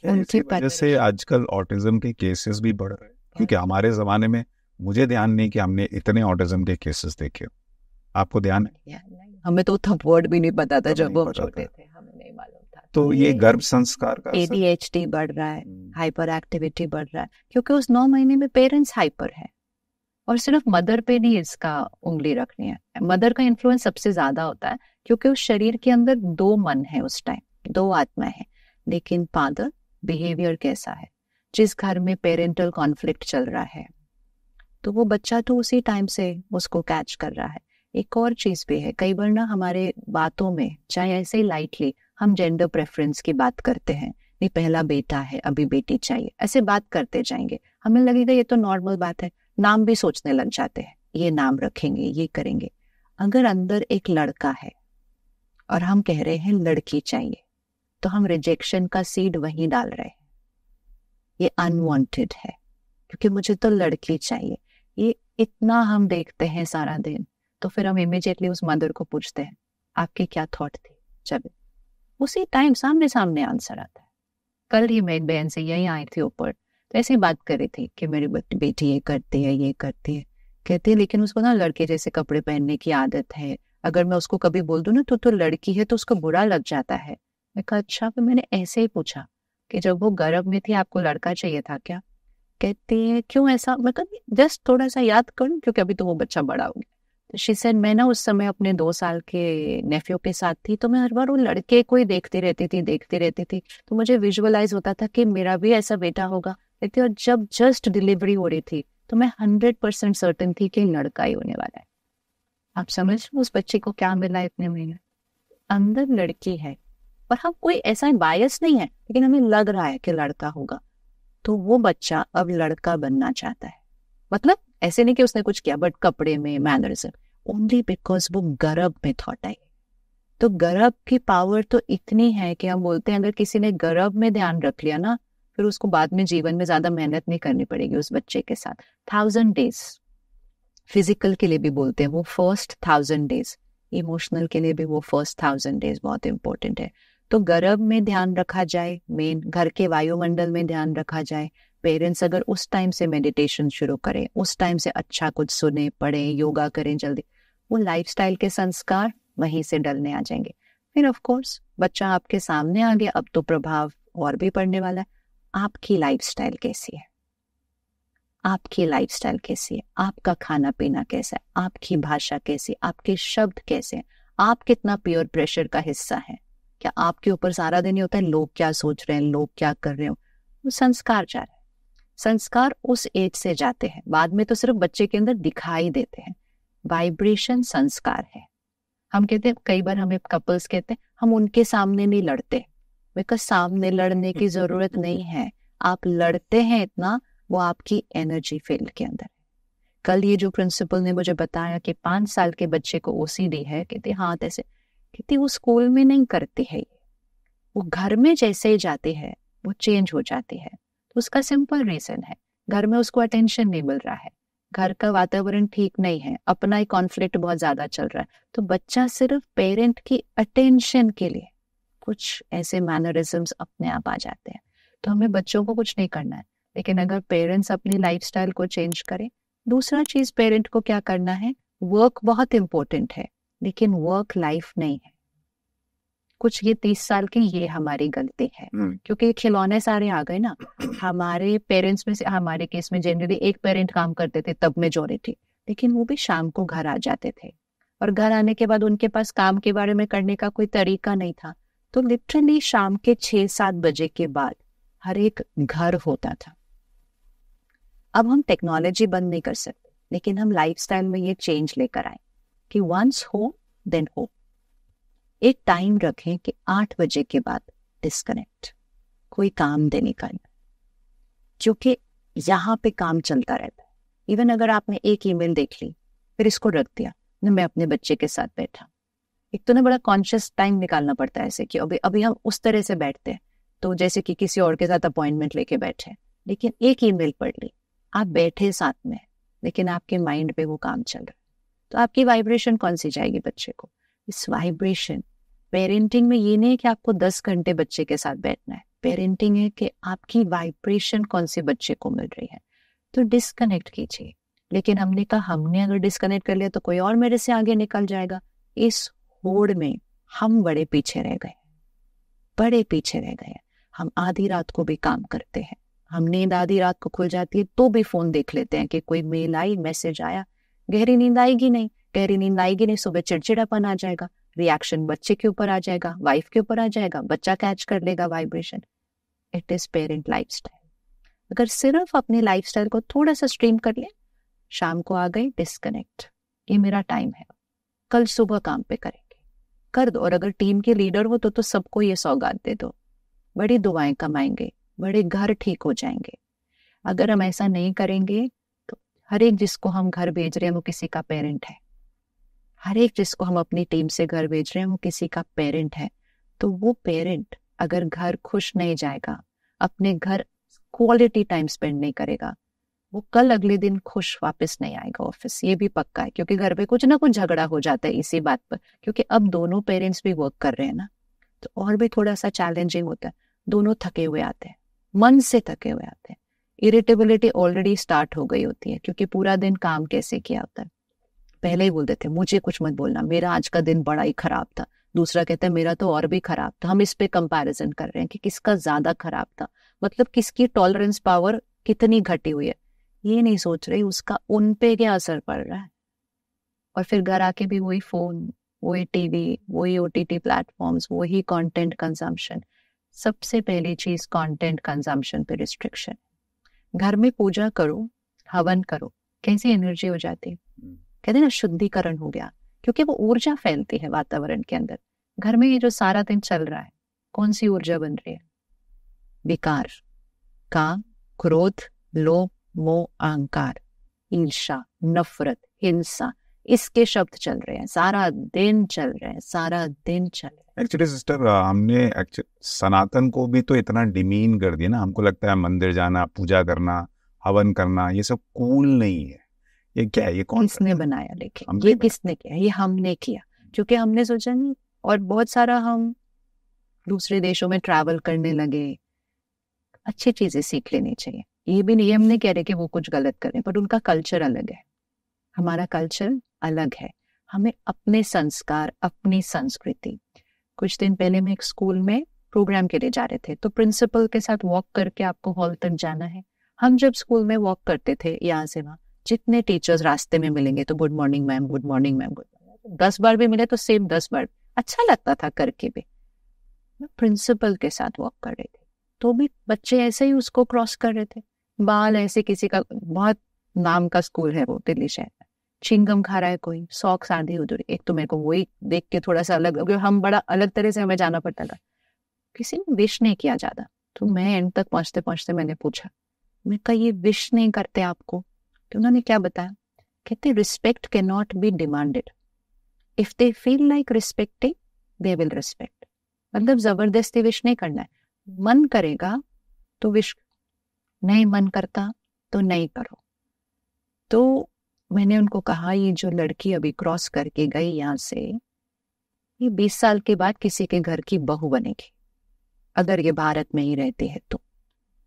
उनकी वजह से आजकल ऑटिज्म के केसेस भी बढ़ रहे हैं। क्योंकि हमारे जमाने में, मुझे ध्यान नहीं कि हमने इतने ऑटिज्म के केसेस देखे। आपको ध्यान है? हमें तो तब वर्ड भी नहीं पता था जब हम छोटे थे, हमें नहीं मालूम था। तो ये गर्भ संस्कार का ADHD बढ़ रहा है, हाइपर एक्टिविटी बढ़ रहा है, क्योंकि उस 9 महीने में पेरेंट्स हाइपर है। और सिर्फ मदर पे नहीं इसका उंगली रखनी है, मदर का इन्फ्लुएंस सबसे ज्यादा होता है, क्योंकि उस शरीर के अंदर 2 मन है उस टाइम, 2 आत्मा है। लेकिन फादर बिहेवियर कैसा है? जिस घर में पेरेंटल कॉन्फ्लिक्ट चल रहा है, तो वो बच्चा तो उसी टाइम से उसको कैच कर रहा है। एक और चीज भी है, कई बार ना हमारे बातों में, चाहे ऐसे ही लाइटली, हम जेंडर प्रेफरेंस की बात करते हैं, नहीं पहला बेटा है, अभी बेटी चाहिए, ऐसे बात करते जाएंगे, हमें लगेगा ये तो नॉर्मल बात है, नाम भी सोचने लग जाते हैं, ये नाम रखेंगे, ये करेंगे। अगर अंदर एक लड़का है और हम कह रहे हैं लड़की चाहिए, तो हम रिजेक्शन का सीड वहीं डाल रहे हैं। ये अनवांटेड है, क्योंकि मुझे तो लड़की चाहिए। ये इतना हम देखते हैं सारा दिन, तो फिर हम इमीडिएटली उस मदर को पूछते हैं आपके क्या थॉट थे, जब उसी टाइम सामने सामने आंसर आता है। कल ही मैं एक बहन से यही आई थी ऊपर, तो ऐसी बात कर रही थी कि मेरी बेटी ये करती है ये करती है, कहती है लेकिन उसको ना लड़के जैसे कपड़े पहनने की आदत है, अगर मैं उसको कभी बोल दूं ना तो लड़की है तो उसको बुरा लग जाता है। मैं कहा अच्छा, फिर मैंने ऐसे ही पूछा कि जब वो गर्भ में थी आपको लड़का चाहिए था क्या? कहती है क्यों ऐसा? मैं कहा जस्ट थोड़ा सा याद करूं क्योंकि अभी तो वो बच्चा बड़ा हो गया। तो शी सेड मैं ना उस समय अपने 2 साल के नेफ्यू के साथ थी, तो मैं हर बार वो लड़के को ही देखती रहती थी, तो मुझे विजुअलाइज होता था कि मेरा भी ऐसा बेटा होगा। कहती और जब जस्ट डिलीवरी हो रही थी तो मैं 100% सर्टेन थी कि लड़का ही होने वाला है। आप समझ उस बच्चे को क्या मिला इतने महीने, अंदर लड़की है, पर हम कोई ऐसा बायस नहीं है, लेकिन हमें लग रहा है कि लड़का होगा, तो वो बच्चा अब लड़का बनना चाहता है। मतलब ऐसे नहीं कि उसने कुछ किया, बट कपड़े में मैनरिज्म, ओनली बिकॉज वो गर्भ में थॉट आई। तो गर्भ की पावर तो इतनी है कि हम बोलते हैं अगर किसी ने गर्भ में ध्यान रख लिया ना, फिर उसको बाद में जीवन में ज्यादा मेहनत नहीं करनी पड़ेगी उस बच्चे के साथ। 1000 डेज फिजिकल के लिए भी बोलते हैं वो फर्स्ट 1000 डेज, इमोशनल के लिए भी वो फर्स्ट 1000 डेज बहुत इंपॉर्टेंट है। तो गर्भ में ध्यान रखा जाए, मेन घर के वायुमंडल में ध्यान रखा जाए। पेरेंट्स अगर उस टाइम से मेडिटेशन शुरू करें, उस टाइम से अच्छा कुछ सुने पढ़े, योगा करें जल्दी, वो लाइफस्टाइल के संस्कार वहीं से डलने आ जाएंगे। फिर ऑफ कोर्स बच्चा आपके सामने आ गया, अब तो प्रभाव और भी पड़ने वाला है। आपकी लाइफस्टाइल कैसी है, आपकी लाइफस्टाइल कैसी है, आपका खाना पीना कैसा है, आपकी भाषा कैसी, आपके शब्द कैसे हैं, आप कितना प्योर प्रेशर का हिस्सा है, क्या आपके ऊपर सारा दिन ही होता है लोग क्या सोच रहे हैं, लोग क्या कर रहे हो, वो संस्कार जा रहे हैं। संस्कार उस एज से जाते हैं, बाद में तो सिर्फ बच्चे के अंदर दिखाई देते हैं। वाइब्रेशन संस्कार है। हम कहते हैं, कई बार हमें कपल्स कहते हैं हम उनके सामने नहीं लड़ते, बिकॉज सामने लड़ने की जरूरत नहीं है। आप लड़ते हैं इतना, वो आपकी एनर्जी फील्ड के अंदर है। कल ये जो प्रिंसिपल ने मुझे बताया कि 5 साल के बच्चे को ओसीडी है, कहते हाँ ऐसे, कहती वो स्कूल में नहीं करती है, वो घर में जैसे ही जाती है वो चेंज हो जाती है। तो उसका सिंपल रीजन है, घर में उसको अटेंशन नहीं मिल रहा है, घर का वातावरण ठीक नहीं है, अपना ही कॉन्फ्लिक्ट बहुत ज्यादा चल रहा है। तो बच्चा सिर्फ पेरेंट की अटेंशन के लिए कुछ ऐसे मैनरिज्म्स अपने आप आ जाते हैं। तो हमें बच्चों को कुछ नहीं करना है, लेकिन अगर पेरेंट्स अपनी लाइफस्टाइल को चेंज करें। दूसरा चीज पेरेंट को क्या करना है, वर्क बहुत इंपॉर्टेंट है, लेकिन वर्क लाइफ नहीं है। कुछ ये 30 साल की ये हमारी गलती है, क्योंकि खिलौने सारे आ गए ना। हमारे पेरेंट्स में से, हमारे केस में जनरली एक पेरेंट काम करते थे तब मेजॉरिटी, लेकिन वो भी शाम को घर आ जाते थे, और घर आने के बाद उनके पास काम के बारे में करने का कोई तरीका नहीं था। तो लिटरली शाम के 6-7 बजे के बाद हर एक घर होता था। अब हम टेक्नोलॉजी बंद नहीं कर सकते, लेकिन हम लाइफस्टाइल में ये चेंज लेकर आए कि वंस हो देन हो। एक टाइम रखें कि 8 बजे के बाद डिस्कनेक्ट, कोई काम नहीं करना, क्योंकि यहाँ पे काम चलता रहता है। इवन अगर आपने एक ईमेल देख ली फिर इसको रख दिया ना, मैं अपने बच्चे के साथ बैठा, एक तो ना बड़ा कॉन्शियस टाइम निकालना पड़ता है ऐसे कि अभी हम उस तरह से बैठते हैं तो जैसे कि किसी और के साथ अपॉइंटमेंट लेके बैठे, लेकिन एक ईमेल पढ़ ली, आप बैठे साथ में, लेकिन आपके माइंड पे वो काम चल रहा है, तो आपकी वाइब्रेशन कौन सी जाएगी बच्चे को। इस वाइब्रेशन, पेरेंटिंग में ये नहीं है कि आपको 10 घंटे बच्चे के साथ बैठना है, पेरेंटिंग है कि आपकी वाइब्रेशन कौन सी बच्चे को मिल रही है। तो डिस्कनेक्ट कीजिए, लेकिन हमने कहा हमने अगर डिस्कनेक्ट कर लिया तो कोई और मेरे से आगे निकल जाएगा। इस होड़ में हम बड़े पीछे रह गए, बड़े पीछे रह गए। हम आधी रात को भी काम करते हैं, हम नींद आधी रात को खुल जाती है तो भी फोन देख लेते हैं कि कोई मेल आई, मैसेज आया। गहरी नींद आएगी नहीं, गहरी नींद आएगी नहीं, सुबह चिड़चिड़ापन आ जाएगा, रिएक्शन बच्चे के ऊपर आ जाएगा, वाइफ के ऊपर आ जाएगा, बच्चा कैच कर लेगा vibration. It is parent lifestyle. अगर सिर्फ अपने लाइफस्टाइल को थोड़ा सा स्ट्रीम कर ले, शाम को आ गई डिस्कनेक्ट, ये मेरा टाइम है, कल सुबह काम पे करेंगे, कर दो। और अगर टीम के लीडर हो तो सबको ये सौगात दे दो, बड़ी दुआएं कमाएंगे, बड़े घर ठीक हो जाएंगे। अगर हम ऐसा नहीं करेंगे तो हर एक जिसको हम घर भेज रहे हैं वो किसी का पेरेंट है, हर एक जिसको हम अपनी टीम से घर भेज रहे हैं वो किसी का पेरेंट है। तो वो पेरेंट अगर घर खुश नहीं जाएगा, अपने घर क्वालिटी टाइम स्पेंड नहीं करेगा, वो कल अगले दिन खुश वापस नहीं आएगा ऑफिस, ये भी पक्का है, क्योंकि घर पे कुछ ना कुछ झगड़ा हो जाता है इसी बात पर, क्योंकि अब दोनों पेरेंट्स भी वर्क कर रहे हैं ना, तो और भी थोड़ा सा चैलेंजिंग होता है। दोनों थके हुए आते हैं, मन से थके हुए आते हैं, इरिटेबिलिटी ऑलरेडी स्टार्ट हो गई होती है, क्योंकि पूरा दिन काम कैसे किया होता है। पहले ही बोलते थे मुझे कुछ मत बोलना, मेरा आज का दिन बड़ा ही खराब था, दूसरा कहता है मेरा तो और भी खराब था। हम इस पे कंपैरिजन कर रहे हैं कि किसका ज्यादा खराब था, मतलब किसकी टॉलरेंस पावर कितनी घटी हुई है, ये नहीं सोच रही उसका उन पे क्या असर पड़ रहा है। और फिर घर आके भी वही फोन, वही टीवी, वही ओटीटी प्लेटफॉर्म्स, वही कंटेंट कंजम्पशन। सबसे पहली चीज कंटेंट कंजम्पशन पे रिस्ट्रिक्शन। घर में पूजा करो, हवन करो, कैसी एनर्जी हो जाती है, कहते हैं ना शुद्धिकरण हो गया, क्योंकि वो ऊर्जा फैलती है वातावरण के अंदर। घर में ये जो सारा दिन चल रहा है, कौन सी ऊर्जा बन रही है? विकार, काम, क्रोध, लोभ, मोह, अहंकार, ईर्ष्या, नफरत, हिंसा, इसके शब्द चल रहे हैं, सारा दिन चल रहे हैं, सारा दिन चल रहे हैं। एक्चुअली सिस्टर, हमने सनातन को भी तो इतना डिमीन कर दिया ना, हमको लगता है मंदिर जाना, पूजा करना, हवन करना, ये सब कूल नहीं है। ये क्या है? ये कौन किसने बनाया? लेकिन ये किसने किया? ये हमने किया, क्योंकि हमने सोचा नहीं। और बहुत सारा हम दूसरे देशों में ट्रैवल करने लगे, अच्छी चीजें सीख लेनी चाहिए, ये भी नहीं, हम नहीं कह रहे कि वो कुछ गलत करें, पर उनका कल्चर अलग है, हमारा कल्चर अलग है। हमें अपने संस्कार, अपनी संस्कृति। कुछ दिन पहले मैं एक स्कूल में प्रोग्राम के लिए जा रहे थे, तो प्रिंसिपल के साथ वॉक करके आपको हॉल तक जाना है। हम जब स्कूल में वॉक करते थे यहाँ से वहाँ, जितने टीचर्स रास्ते में मिलेंगे तो good morning ma'am, good morning ma'am, good morning, 10 बार भी मिले तो सेम 10 बार, अच्छा लगता था करके भी। मैं प्रिंसिपल के साथ वॉक कर रही थी, तो भी बच्चे ऐसे ही उसको क्रॉस कर रहे थे, बाल ऐसे, किसी का बहुत नाम का स्कूल है वो दिल्ली शहर में, चिंगम खा रहा है कोई, सॉक्स आधी उधर। एक तो मेरे को वही देख के थोड़ा सा अलग, क्योंकि हम बड़ा अलग तरह से हमें जाना पड़ता था, किसी ने विश नहीं किया ज्यादा। तो मैं एंड तक पहुंचते पहुंचते मैंने पूछा, मैं कहा ये विश नहीं करते आपको? तो उन्होंने क्या बताया, कहते respect can not be demanded, if they feel like respecting they will respect. मतलब जबरदस्ती विश नहीं करना है, मन करेगा तो विश, नहीं मन करता तो नहीं करो। तो मैंने उनको कहा ये जो लड़की अभी क्रॉस करके गई यहाँ से, ये 20 साल के बाद किसी के घर की बहू बनेगी अगर ये भारत में ही रहती है तो।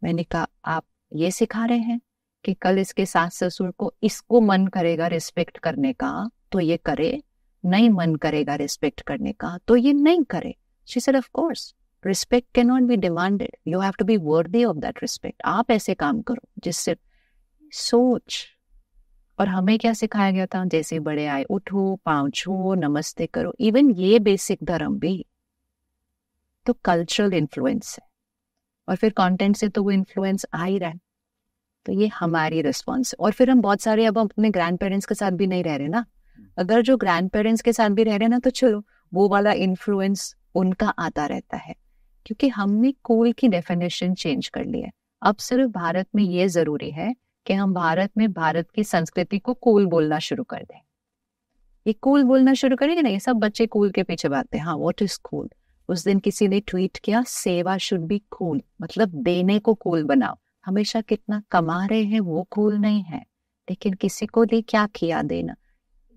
मैंने कहा आप ये सिखा रहे हैं कि कल इसके सास ससुर को, इसको मन करेगा रिस्पेक्ट करने का तो ये करे, नहीं मन करेगा रिस्पेक्ट करने का तो ये नहीं करे। She said of course respect can not be demanded, you have to be worthy of that respect. आप ऐसे काम करो जिससे सोच। और हमें क्या सिखाया गया था, जैसे बड़े आए उठो, पांव छुओ, नमस्ते करो, इवन ये बेसिक धर्म भी तो कल्चरल इन्फ्लुएंस है, और फिर कंटेंट से तो वो इन्फ्लुएंस आ ही रहा है, तो ये हमारी रिस्पॉन्स। और फिर हम बहुत सारे अब अपने ग्रैंड पेरेंट्स के साथ भी नहीं रह रहे ना, अगर जो ग्रैंड पेरेंट्स के साथ भी रह रहे ना तो चलो वो वाला इन्फ्लुएंस उनका आता रहता है, क्योंकि हमने कूल की डेफिनेशन चेंज कर ली है। अब सिर्फ भारत में ये जरूरी है कि हम भारत में भारत की संस्कृति को कूल बोलना शुरू कर दें। ये कूल बोलना शुरू करेंगे ना, ये सब बच्चे कूल के पीछे भागते हैं। हाँ, व्हाट इज कूल? उस दिन किसी ने ट्वीट किया, सेवा शुड बी कूल, मतलब देने को कूल बनाओ। हमेशा कितना कमा रहे हैं वो कूल नहीं है, लेकिन किसी को भी क्या किया देना,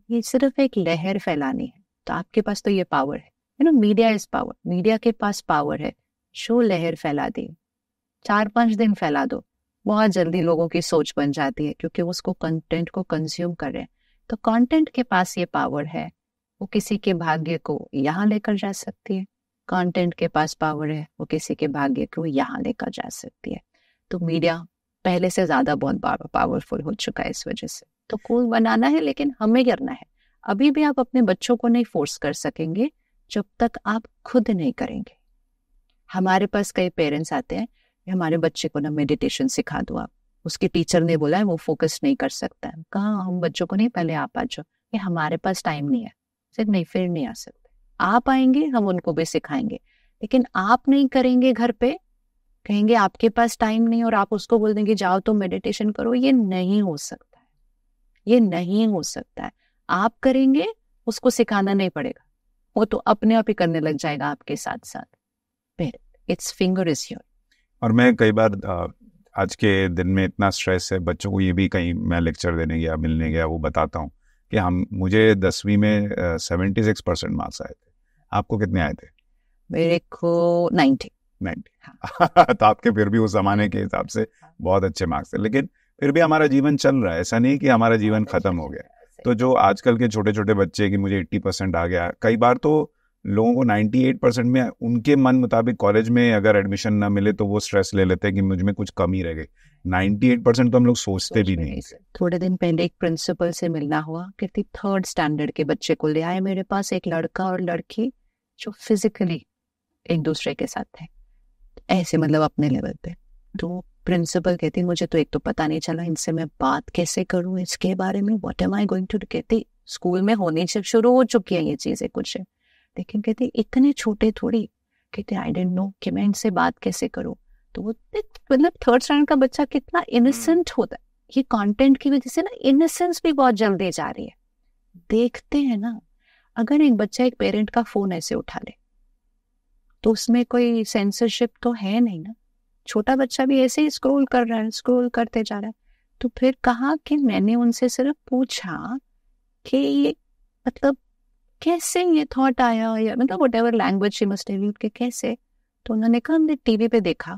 ये सिर्फ एक लहर फैलानी है। तो आपके पास तो ये पावर है, you know, media is power, media के पास पावर है। शो लहर फैला दी, 4-5 दिन फैला दो, बहुत जल्दी लोगों की सोच बन जाती है, क्योंकि उसको कंटेंट को कंज्यूम कर रहे हैं। तो कंटेंट के पास ये पावर है, वो किसी के भाग्य को यहाँ लेकर जा सकती है। कंटेंट के पास पावर है, वो किसी के भाग्य को यहाँ लेकर जा सकती है। तो मीडिया पहले से ज्यादा बहुत पावरफुल हो चुका है इस वजह से। तो कूल बनाना है, लेकिन हमें करना है। अभी भी आप अपने बच्चों को नहीं फोर्स कर सकेंगे जब तक आप खुद नहीं करेंगे। हमारे पास कई पेरेंट्स आते हैं, हमारे बच्चे को ना मेडिटेशन सिखा दो आप, उसके टीचर ने बोला है वो फोकस नहीं कर सकता है। कहाँ, हम बच्चों को नहीं, पहले आप आ जाओ, ये हमारे पास टाइम नहीं है। सिर्फ नहीं, फिर नहीं आ सकते, आप आएंगे हम उनको भी सिखाएंगे, लेकिन आप नहीं करेंगे घर पे, कहेंगे आपके पास टाइम नहीं, और आप उसको बोल देंगे जाओ तो मेडिटेशन करो, ये नहीं हो सकता है, ये नहीं हो सकता है। आप करेंगे, उसको सिखाना नहीं पड़ेगा, वो तो अपने आप ही करने लग जाएगा आपके साथ साथ। फिर इट्स फिंगर इज योर। और मैं कई बार आज के दिन में इतना स्ट्रेस है बच्चों को। ये भी कहीं मैं लेक्चर देने गया, मिलने गया, वो बताता हूँ कि मुझे 10वीं में 76% मार्क्स आए थे। आपको कितने आए थे? मेरे को 90। तो आपके फिर भी उस जमाने के हिसाब से बहुत अच्छे मार्क्स थे, लेकिन फिर भी हमारा जीवन चल रहा है। ऐसा नहीं कि हमारा जीवन खत्म हो गया। तो जो आजकल के छोटे छोटे बच्चे कि मुझे 80% आ गया, कई बार तो लोगों को 98% में उनके मन मुताबिक कॉलेज में अगर एडमिशन ना मिले तो वो स्ट्रेस ले लेते हैं कि मुझ में कुछ कमी रह गई। 98% तो हम लोग सोचते भी नहीं। थोड़े दिन पहले एक प्रिंसिपल से मिलना हुआ, कहती 3rd स्टैंडर्ड के बच्चे को ले आए मेरे पास, एक लड़का और लड़की जो फिजिकली एक दूसरे के साथ थे, ऐसे मतलब अपने लेवल पे। तो प्रिंसिपल कहती मुझे तो एक तो पता नहीं चला इनसे मैं बात कैसे करूं इसके बारे में, what am I going to do. कहती स्कूल में होनी शुरू हो चुकी है ये चीजें कुछ है, लेकिन कहती इतने छोटे थोड़ी। कहते आई डेंट नो कि मैं इनसे बात कैसे करूं। तो वो मतलब 3rd स्टैंडर्ड का बच्चा कितना इनोसेंट होता है। ये कंटेंट की वजह से ना इनोसेंस भी बहुत जल्दी जा रही है। देखते हैं ना, अगर एक बच्चा एक पेरेंट का फोन ऐसे उठा ले तो उसमें कोई सेंसरशिप तो है नहीं ना। छोटा बच्चा भी ऐसे ही स्क्रॉल कर रहा है, स्क्रॉल करते जा रहा है। तो फिर कहा कि मैंने उनसे सिर्फ पूछा कि ये मतलब कैसे ये थॉट आया, या मतलब what ever language she must have used, के कैसे। तो उन्होंने कहा हमने टीवी पे देखा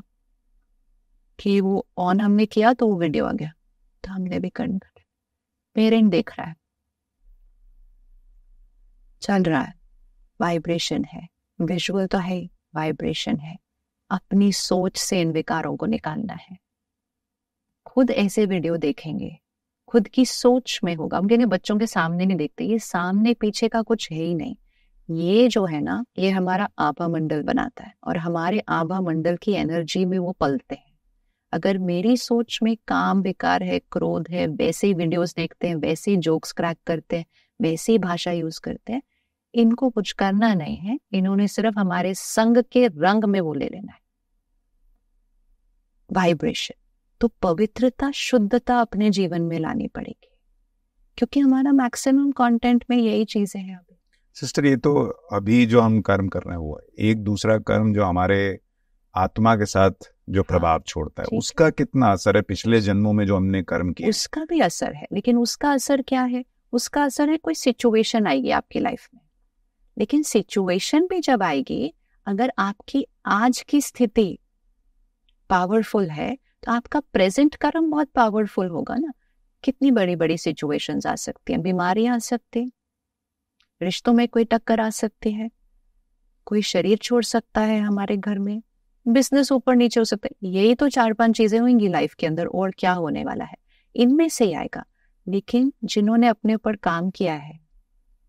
कि वो ऑन हमने किया तो वो वीडियो आ गया, तो हमने भी करना। पेरेंट देख रहा है, चल रहा है, वाइब्रेशन है, विजुअल तो है, वाइब्रेशन है। अपनी सोच से इन विकारों को निकालना है। खुद ऐसे वीडियो देखेंगे, खुद की सोच में होगा। हम कहेंगे बच्चों के सामने नहीं देखते, ये सामने पीछे का कुछ है ही नहीं। ये जो है ना, ये हमारा आभा मंडल बनाता है और हमारे आभा मंडल की एनर्जी में वो पलते हैं। अगर मेरी सोच में काम विकार है, क्रोध है, वैसे ही वीडियोस देखते हैं, वैसे ही जोक्स क्रैक करते हैं, वैसे ही भाषा यूज करते हैं। इनको कुछ करना नहीं है, इन्होंने सिर्फ हमारे संग के रंग में वो ले लेना है, वाइब्रेशन। तो पवित्रता, शुद्धता अपने जीवन में लानी पड़ेगी, क्योंकि हमारा मैक्सिमम कंटेंट में यही चीजें हैं। अभी सिस्टर, ये तो अभी जो हम कर्म कर रहे हैं वो एक दूसरा कर्म जो हमारे आत्मा के साथ जो प्रभाव छोड़ता है, उसका कितना असर है पिछले जन्मों में जो हमने कर्म किया? उसका भी असर है, लेकिन उसका असर क्या है? उसका असर है कोई सिचुएशन आएगी आपकी लाइफ में। लेकिन सिचुएशन भी जब आएगी, अगर आपकी आज की स्थिति पावरफुल है तो आपका प्रेजेंट कर्म बहुत पावरफुल होगा ना। कितनी बड़ी बड़ी सिचुएशंस आ सकती हैं, बीमारियां आ सकती हैं, रिश्तों में कोई टक्कर आ सकती है, कोई शरीर छोड़ सकता है हमारे घर में, बिजनेस ऊपर नीचे हो सकता है। यही तो 4-5 चीजें होंगी लाइफ के अंदर, और क्या होने वाला है, इनमें से ही आएगा। लेकिन जिन्होंने अपने ऊपर काम किया है,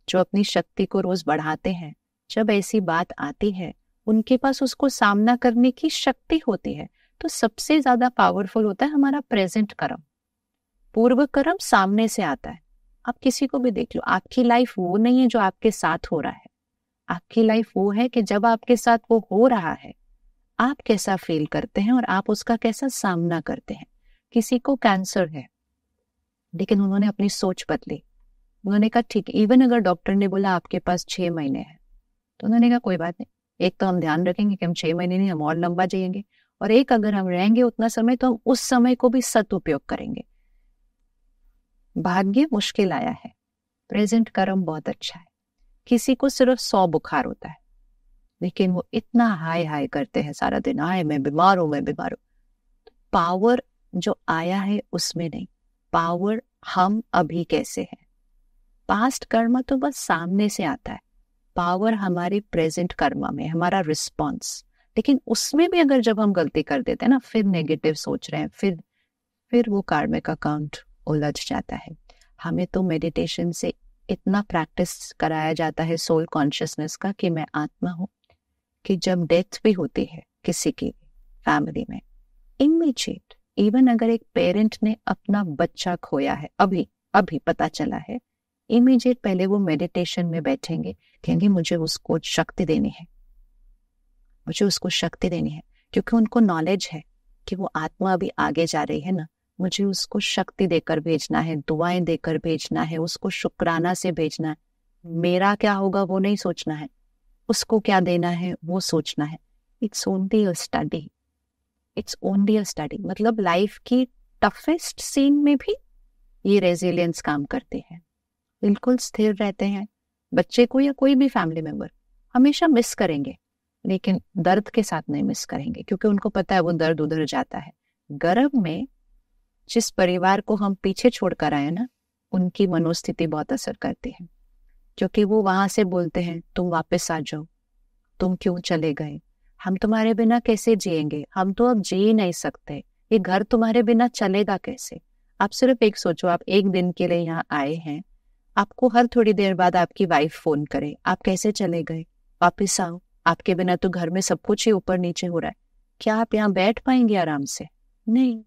जो अपनी शक्ति को रोज बढ़ाते हैं, जब ऐसी बात आती है उनके पास उसको सामना करने की शक्ति होती है। तो सबसे ज्यादा पावरफुल होता है हमारा प्रेजेंट कर्म। पूर्व कर्म सामने से आता है। आप किसी को भी देख लो, आपकी लाइफ वो नहीं है जो आपके साथ हो रहा है। आपकी लाइफ वो है कि जब आपके साथ वो हो रहा है, आप कैसा फील करते हैं और आप उसका कैसा सामना करते हैं। किसी को कैंसर है, लेकिन उन्होंने अपनी सोच बदली। उन्होंने कहा ठीक, इवन अगर डॉक्टर ने बोला आपके पास 6 महीने है, तो उन्होंने कहा कोई बात नहीं, एक तो हम ध्यान रखेंगे कि हम 6 महीने नहीं, हम और लंबा जिएंगे, और एक अगर हम रहेंगे उतना समय तो हम उस समय को भी सदुपयोग करेंगे। भाग्य मुश्किल आया है, प्रेजेंट कर्म बहुत अच्छा है। किसी को सिर्फ 100 बुखार होता है, लेकिन वो इतना हाय हाय करते हैं सारा दिन, हाय मैं बीमार हूं, मैं बीमार हूं। पावर जो आया है उसमें नहीं, पावर हम अभी कैसे हैं। पास्ट कर्म तो बस सामने से आता है, पावर हमारे प्रेजेंट कर्म में, हमारा रिस्पॉन्स। लेकिन उसमें भी अगर जब हम गलती कर देते हैं ना, फिर नेगेटिव सोच रहे हैं, फिर वो कार्मिक अकाउंट उलझ जाता है। हमें तो मेडिटेशन से इतना प्रैक्टिस कराया जाता है सोल कॉन्शियसनेस का कि मैं आत्मा हूं, कि जब डेथ भी होती है किसी की फैमिली में, इमीडिएट, इवन अगर एक पेरेंट ने अपना बच्चा खोया है, अभी पता चला है, इमीडिएट पहले वो मेडिटेशन में बैठेंगे, कहेंगे मुझे उसको शक्ति देनी है, मुझे उसको शक्ति देनी है, क्योंकि उनको नॉलेज है कि वो आत्मा अभी आगे जा रही है ना, मुझे उसको शक्ति देकर भेजना है, दुआएं देकर भेजना है, उसको शुक्राना से भेजना है। मेरा क्या होगा वो नहीं सोचना है, उसको क्या देना है वो सोचना है। It's only a study, it's only a study. मतलब लाइफ की टफेस्ट सीन में भी ये रेजिलियंस काम करते हैं, बिल्कुल स्थिर रहते हैं। बच्चे को या कोई भी फैमिली मेंबर हमेशा मिस करेंगे, लेकिन दर्द के साथ नहीं मिस करेंगे, क्योंकि उनको पता है वो दर्द उधर जाता है। गर्भ में जिस परिवार को हम पीछे छोड़कर आए ना, उनकी मनोस्थिति बहुत असर करती है, क्योंकि वो वहां से बोलते हैं तुम वापस आ जाओ, तुम क्यों चले गए, हम तुम्हारे बिना कैसे जिएंगे, हम तो अब जी नहीं सकते, ये घर तुम्हारे बिना चलेगा कैसे। आप सिर्फ एक सोचो, आप एक दिन के लिए यहाँ आए हैं, आपको हर थोड़ी देर बाद आपकी वाइफ फोन करे, आप कैसे चले गए, वापिस आओ, आपके बिना तो घर में सब कुछ ही ऊपर नीचे हो रहा है, क्या आप यहाँ बैठ पाएंगे आराम से? नहीं,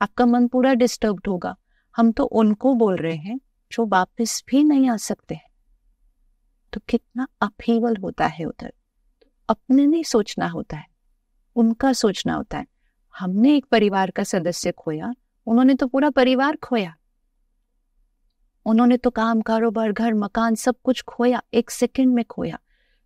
आपका मन पूरा डिस्टर्ब्ड होगा। हम तो उनको बोल रहे हैं जो वापस भी नहीं आ सकते हैं। तो कितना अपहीवल होता है उधर। अपने नहीं सोचना होता है, उनका सोचना होता है। हमने एक परिवार का सदस्य खोया, उन्होंने तो पूरा परिवार खोया, उन्होंने तो काम कारोबार घर मकान सब कुछ खोया, एक सेकंड में खोया।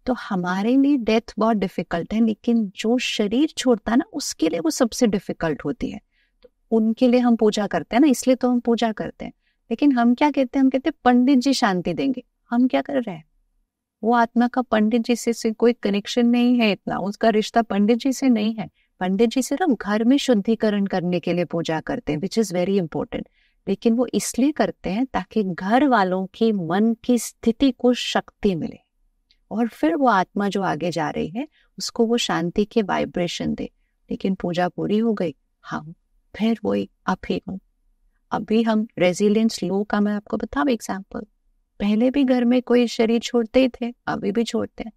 तो हमारे लिए डेथ बहुत डिफिकल्ट है, लेकिन जो शरीर छोड़ता है ना, उसके लिए वो सबसे डिफिकल्ट होती है। तो उनके लिए हम पूजा करते हैं ना, इसलिए तो हम पूजा करते हैं। लेकिन हम क्या कहते हैं, हम कहते हैं पंडित जी शांति देंगे। हम क्या कर रहे हैं, वो आत्मा का पंडित जी से कोई कनेक्शन नहीं है, इतना उसका रिश्ता पंडित जी से नहीं है। पंडित जी सिर्फ घर में शुद्धिकरण करने के लिए पूजा करते हैं, विच इज वेरी इंपॉर्टेंट। लेकिन वो इसलिए करते हैं ताकि घर वालों की मन की स्थिति को शक्ति मिले, और फिर वो आत्मा जो आगे जा रही है उसको वो शांति के वाइब्रेशन दे। लेकिन पूजा पूरी हो गई, हम फिर वही अपहीवल। अभी हम रेजिलियंस लो का मैं आपको बताऊं एग्जाम्पल। पहले भी घर में कोई शरीर छोड़ते ही थे, अभी भी छोड़ते हैं।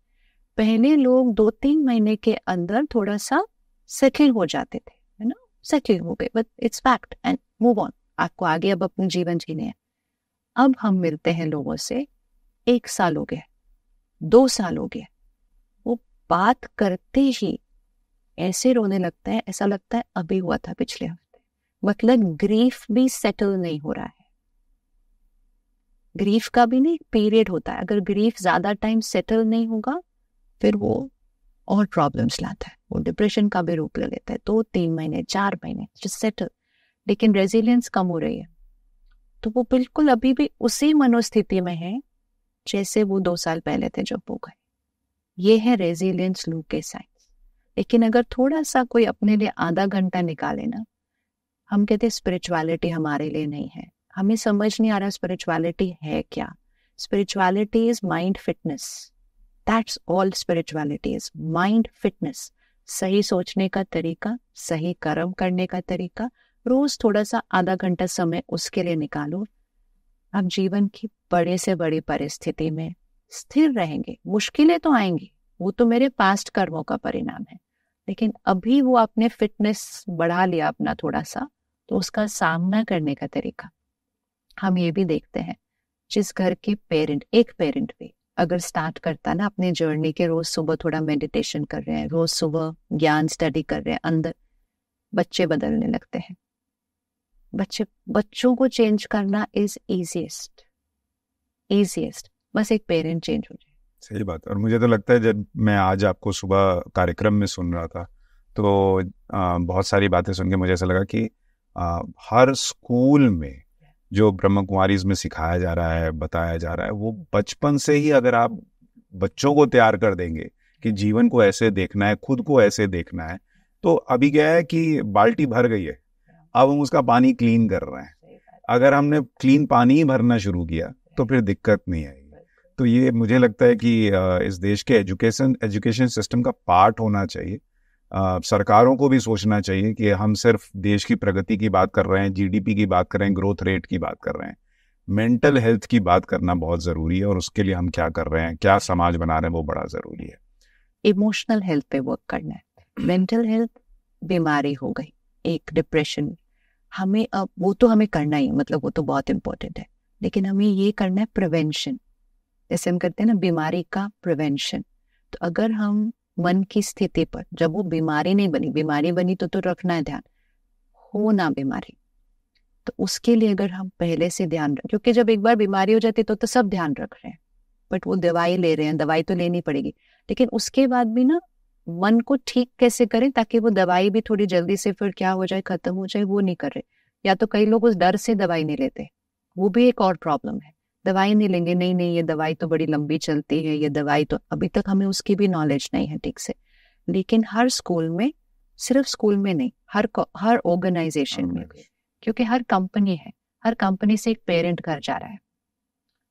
पहले लोग 2-3 महीने के अंदर थोड़ा सा सेटल हो जाते थे, है ना, सेटल हो गए, but it's fact and move on. आपको आगे अब अपने जीवन जीने हैं। अब हम मिलते हैं लोगों से, 1 साल हो गया, 2 साल हो गया, वो बात करते ही ऐसे रोने लगता है, ऐसा लगता है अभी हुआ था पिछले हफ्ते। मतलब ग्रीफ भी सेटल नहीं हो रहा है। ग्रीफ का भी नहीं पीरियड होता है। अगर ग्रीफ ज्यादा टाइम सेटल नहीं होगा, फिर वो और प्रॉब्लम्स लाता है, वो डिप्रेशन का भी रूप ले लेता है। 2-3 महीने 4 महीने जस्ट सेटल। लेकिन रेजिलियंस कम हो रही है, तो वो बिल्कुल अभी भी उसी मनोस्थिति में है जैसे वो 2 साल पहले थे जब वो गए। ये है रेजिलियंस लो के साइंस। लेकिन अगर थोड़ा सा कोई अपने लिए आधा घंटा निकाले ना, हम कहते हैं स्पिरिचुअलिटी हमारे लिए नहीं है, हमें समझ नहीं आ रहा स्पिरिचुअलिटी है क्या। Spirituality is mind fitness, that's all spirituality is, mind fitness. सही सोचने का तरीका, सही कर्म करने का तरीका, रोज थोड़ा सा आधा घंटा समय उसके लिए निकालो। आप जीवन की बड़े से बड़ी परिस्थिति में स्थिर रहेंगे। मुश्किलें तो आएंगी, वो तो मेरे पास्ट कर्मों का परिणाम है, लेकिन अभी वो आपने फिटनेस बढ़ा लिया अपना थोड़ा सा, तो उसका सामना करने का तरीका हम ये भी देखते हैं। जिस घर के पेरेंट, एक पेरेंट भी अगर स्टार्ट करता ना अपने जर्नी के, रोज सुबह थोड़ा मेडिटेशन कर रहे हैं, रोज सुबह ज्ञान स्टडी कर रहे हैं, अंदर बच्चे बदलने लगते हैं। बच्चों को चेंज करना इज इजीएस्ट, बस एक पेरेंट चेंज हो जाए। सही बात। और मुझे तो लगता है जब मैं आज आपको सुबह कार्यक्रम में सुन रहा था, तो बहुत सारी बातें सुन के मुझे ऐसा लगा कि हर स्कूल में जो ब्रह्म कुमारीज में सिखाया जा रहा है, बताया जा रहा है, वो बचपन से ही अगर आप बच्चों को तैयार कर देंगे कि जीवन को ऐसे देखना है, खुद को ऐसे देखना है, तो अभी क्या है कि बाल्टी भर गई है, अब हम उसका पानी क्लीन कर रहे हैं। अगर हमने क्लीन पानी ही भरना शुरू किया तो फिर दिक्कत नहीं आएगी। तो ये मुझे लगता है कि इस देश के एजुकेशन सिस्टम का पार्ट होना चाहिए। सरकारों को भी सोचना चाहिए कि हम सिर्फ देश की प्रगति की बात कर रहे हैं, जीडीपी की बात कर रहे हैं, ग्रोथ रेट की बात कर रहे हैं, मेंटल हेल्थ की बात करना बहुत ज़रूरी है। और उसके लिए हम क्या कर रहे हैं, क्या समाज बना रहे हैं, वो बड़ा ज़रूरी है। इमोशनल हेल्थ पे वर्क करना है। मेंटल हेल्थ बीमारी हो गई, एक डिप्रेशन, हमें अब वो तो हमें करना ही, मतलब वो तो बहुत इंपॉर्टेंट है, लेकिन हमें ये करना है प्रिवेंशन। जैसे हम करते हैं ना बीमारी का प्रिवेंशन, तो अगर हम मन की स्थिति पर, जब वो बीमारी नहीं बनी, बीमारी बनी तो रखना है ध्यान, हो ना बीमारी, तो उसके लिए अगर हम पहले से ध्यान रखें, क्योंकि जब एक बार बीमारी हो जाती तो सब ध्यान रख रहे हैं, बट वो दवाई ले रहे हैं, दवाई तो लेनी पड़ेगी, लेकिन उसके बाद भी ना मन को ठीक कैसे करें ताकि वो दवाई भी थोड़ी जल्दी से फिर क्या हो जाए, खत्म हो जाए, वो नहीं कर रहे। या तो कई लोग उस डर से दवाई नहीं लेते, वो भी एक और प्रॉब्लम है। दवाई नहीं लेंगे, नहीं नहीं ये दवाई तो बड़ी लंबी चलती है, ये दवाई तो अभी तक हमें उसकी भी नॉलेज नहीं है ठीक से। लेकिन हर स्कूल में, सिर्फ स्कूल में नहीं, हर ऑर्गेनाइजेशन में भी, क्योंकि हर कंपनी है, हर कंपनी से एक पेरेंट घर जा रहा है,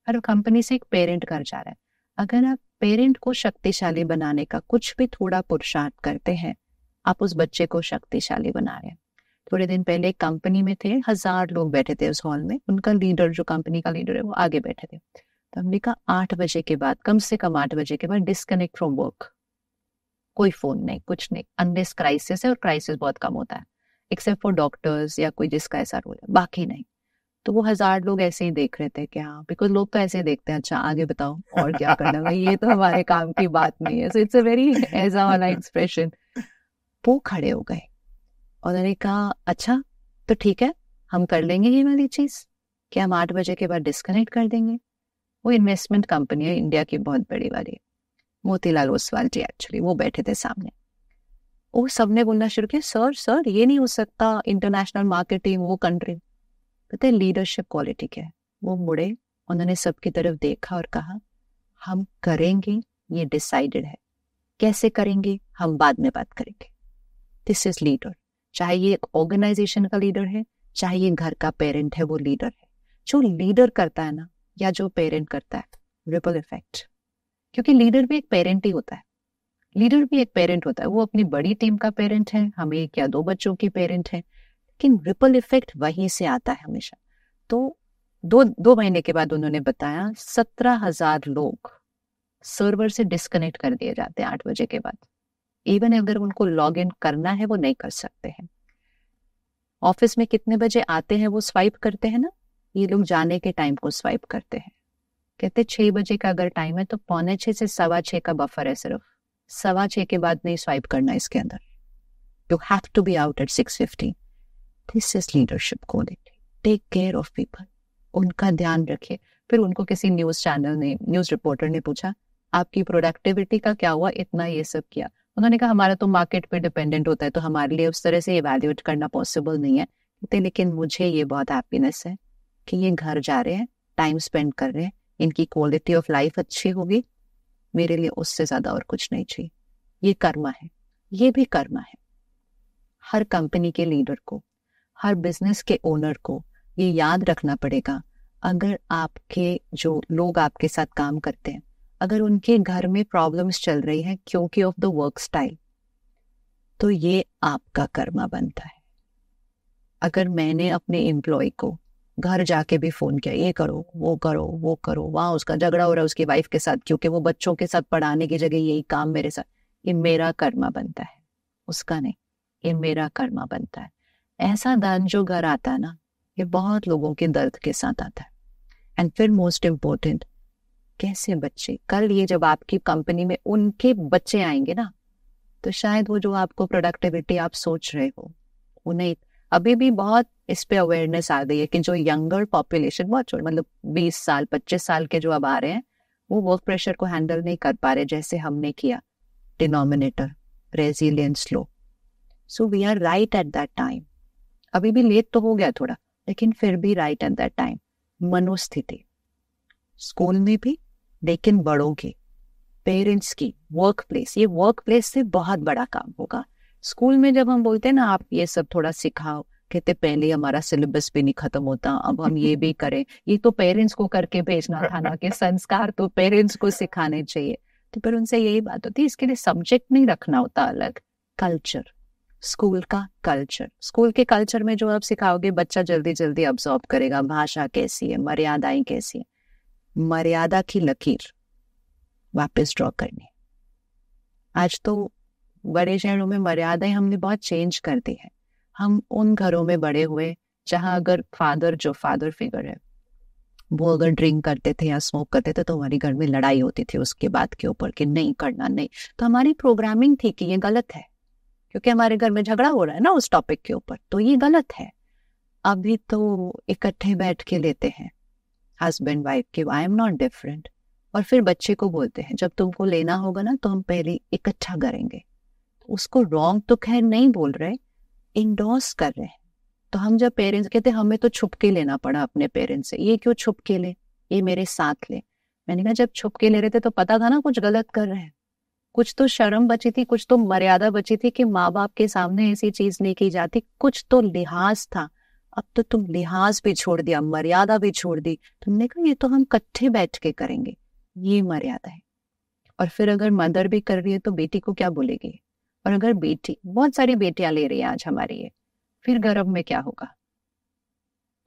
हर कंपनी से एक पेरेंट घर जा रहा है। अगर आप पेरेंट को शक्तिशाली बनाने का कुछ भी थोड़ा पुरुषार्थ करते हैं, आप उस बच्चे को शक्तिशाली बना रहे हैं। थोड़े दिन पहले एक कंपनी में थे, 1000 लोग बैठे थे उस हॉल में, उनका लीडर, जो कंपनी का लीडर है, वो आगे बैठे थे। तो हमने कहा 8 बजे के बाद, कम से कम 8 बजे के बाद डिस्कनेक्ट फ्रॉम वर्क, कोई फोन नहीं, कुछ नहीं, अनलेस क्राइसिस है, और क्राइसिस बहुत कम होता है एक्सेप्ट फॉर डॉक्टर्स या कोई जिसका ऐसा रोल है, बाकी नहीं। तो वो 1000 लोग ऐसे ही देख रहे थे कि हाँ, बिकॉज लोग तो ऐसे ही देखते हैं, अच्छा आगे बताओ और क्या करना है, ये तो हमारे काम की बात नहीं है। सो इट्स अ वेरी ऐसा वाला एक्सप्रेशन। वो खड़े हो गए और उन्होंने कहा अच्छा तो ठीक है, हम कर लेंगे ये वाली चीज कि हम 8 बजे के बाद डिस्कनेक्ट कर देंगे। वो इन्वेस्टमेंट कंपनी है इंडिया की, बहुत बड़ी वाली, मोतीलाल ओसवाल जी एक्चुअली, वो बैठे थे सामने। वो सबने बोलना शुरू किया, सर सर ये नहीं हो सकता, इंटरनेशनल मार्केटिंग, वो कंट्री। पता है लीडरशिप क्वालिटी क्या है? वो मुड़े, उन्होंने सबकी तरफ देखा और कहा हम करेंगे, ये डिसाइडेड है, कैसे करेंगे हम बाद में बात करेंगे। This is leader. चाहे ये एक ऑर्गेनाइजेशन का लीडर है, चाहे ये घर का पेरेंट है, वो लीडर है। जो लीडर करता है ना, या जो पेरेंट करता है, रिपल इफेक्ट, क्योंकि लीडर भी एक पेरेंट ही होता है, लीडर भी एक पेरेंट होता है। वो अपनी बड़ी टीम का पेरेंट है, हम 1 या 2 बच्चों की पेरेंट है, लेकिन रिपल इफेक्ट वहीं से आता है हमेशा। तो 2 महीने के बाद उन्होंने बताया 17,000 लोग सर्वर से डिस्कनेक्ट कर दिए जाते हैं 8 बजे के बाद। इवन अगर उनको लॉग इन करना है, वो नहीं कर सकते हैं। ऑफिस में कितने बजे आते हैं वो स्वाइप करते हैं ना, ये लोग जाने के टाइम को स्वाइप करते हैं। कहते 6 बजे का अगर टाइम है तो 5:45 से 6:15 का बफर है, सिर्फ 6:15 के बाद नहीं स्वाइप करना इसके अंदर। You have to be out at 6:15। This is leadership quality. Take care of people, उनका ध्यान रखिए। फिर उनको किसी न्यूज चैनल ने, न्यूज रिपोर्टर ने पूछा आपकी प्रोडक्टिविटी का क्या हुआ, इतना ये सब किया। उन्होंने कहा हमारा तो मार्केट पे डिपेंडेंट होता है, तो हमारे लिए उस तरह से इवैल्यूएट करना पॉसिबल नहीं है। लेकिन मुझे ये बहुत हैप्पीनेस है कि ये घर जा रहे हैं, टाइम स्पेंड कर रहे हैं, इनकी क्वालिटी ऑफ लाइफ अच्छी होगी, मेरे लिए उससे ज्यादा और कुछ नहीं चाहिए। ये कर्मा है, ये भी कर्मा है। हर कंपनी के लीडर को, हर बिजनेस के ओनर को ये याद रखना पड़ेगा, अगर आपके जो लोग आपके साथ काम करते हैं, अगर उनके घर में प्रॉब्लम्स चल रही हैं क्योंकि ऑफ द वर्क स्टाइल, तो ये आपका कर्मा बनता है। अगर मैंने अपने एम्प्लॉय को घर जाके भी फोन किया, ये करो वो करो वो करो, वहां उसका झगड़ा हो रहा है उसकी वाइफ के साथ क्योंकि वो बच्चों के साथ पढ़ाने की जगह यही काम मेरे साथ, ये मेरा कर्मा बनता है, उसका नहीं, ये मेरा कर्मा बनता है। ऐसा दान जो घर आता है ना, ये बहुत लोगों के दर्द के साथ आता है। एंड फिर मोस्ट इम्पोर्टेंट, कैसे बच्चे, कल ये जब आपकी कंपनी में उनके बच्चे आएंगे ना, तो शायद वो जो आपको प्रोडक्टिविटी आप सोच रहे हो वो नहीं। अभी भी बहुत इस पे अवेयरनेस आ गई है कि जो यंगर पॉपुलेशन, बहुत छोटे, मतलब 20 साल 25 साल के जो अब आ रहे हैं, वो वर्क प्रेशर को हैंडल नहीं कर पा रहे जैसे हमने किया। Denominator, resilience low. So we are right at that time. अभी भी लेट तो हो गया थोड़ा, लेकिन फिर भी राइट एट दैट टाइम। मनोस्थिति स्कूल में भी, लेकिन बड़ों की, पेरेंट्स की, वर्क प्लेस, ये वर्क प्लेस से बहुत बड़ा काम होगा। स्कूल में जब हम बोलते हैं ना आप ये सब थोड़ा सिखाओ, कहते पहले हमारा सिलेबस भी नहीं खत्म होता, अब हम ये भी करें, ये तो पेरेंट्स को करके भेजना था ना, कि संस्कार तो पेरेंट्स को सिखाने चाहिए। तो फिर उनसे यही बात होती है, इसके लिए सब्जेक्ट नहीं रखना होता अलग, कल्चर, स्कूल का कल्चर। स्कूल के कल्चर में जो आप सिखाओगे बच्चा जल्दी जल्दी अब्सॉर्ब करेगा। भाषा कैसी है, मर्यादाएं कैसी है, मर्यादा की लकीर वापस ड्रॉ करनी। आज तो बड़े शहरों में मर्यादाएं हमने बहुत चेंज कर दी है। हम उन घरों में बड़े हुए जहां अगर फादर, जो फादर फिगर है, वो अगर ड्रिंक करते थे या स्मोक करते थे तो हमारी घर में लड़ाई होती थी उसके बात के ऊपर कि नहीं करना, नहीं। तो हमारी प्रोग्रामिंग थी कि ये गलत है, क्योंकि हमारे घर में झगड़ा हो रहा है ना उस टॉपिक के ऊपर, तो ये गलत है। अभी तो इकट्ठे बैठ के लेते हैं हस्बैंड वाइफ की, आई एम नॉट डिफरेंट। और फिर बच्चे को बोलते हैं जब तुमको लेना होगा ना तो हम पहले इकट्ठा करेंगे, उसको रॉन्ग तो खैर नहीं बोल रहे, इंडोर्स कर रहे हैं। तो हम जब पेरेंट्स कहते हमें तो छुप के लेना पड़ा अपने पेरेंट्स से, ये क्यों छुप के ले, ये मेरे साथ ले। मैंने कहा जब छुप के ले रहे थे तो पता था ना कुछ गलत कर रहे हैं, कुछ तो शर्म बची थी, कुछ तो मर्यादा बची थी कि माँ बाप के सामने ऐसी चीज नहीं की जाती, कुछ तो लिहाज था। अब तो तुम लिहाज भी छोड़ दिया, मर्यादा भी छोड़ दी। तुमने कहा ये तो हम इकट्ठे बैठ के करेंगे, ये मर्यादा है। और फिर अगर मदर भी कर रही है तो बेटी को क्या बोलेगी, और अगर बेटी, बहुत सारी बेटियां ले रही है आज हमारी ये, फिर गर्भ में क्या होगा,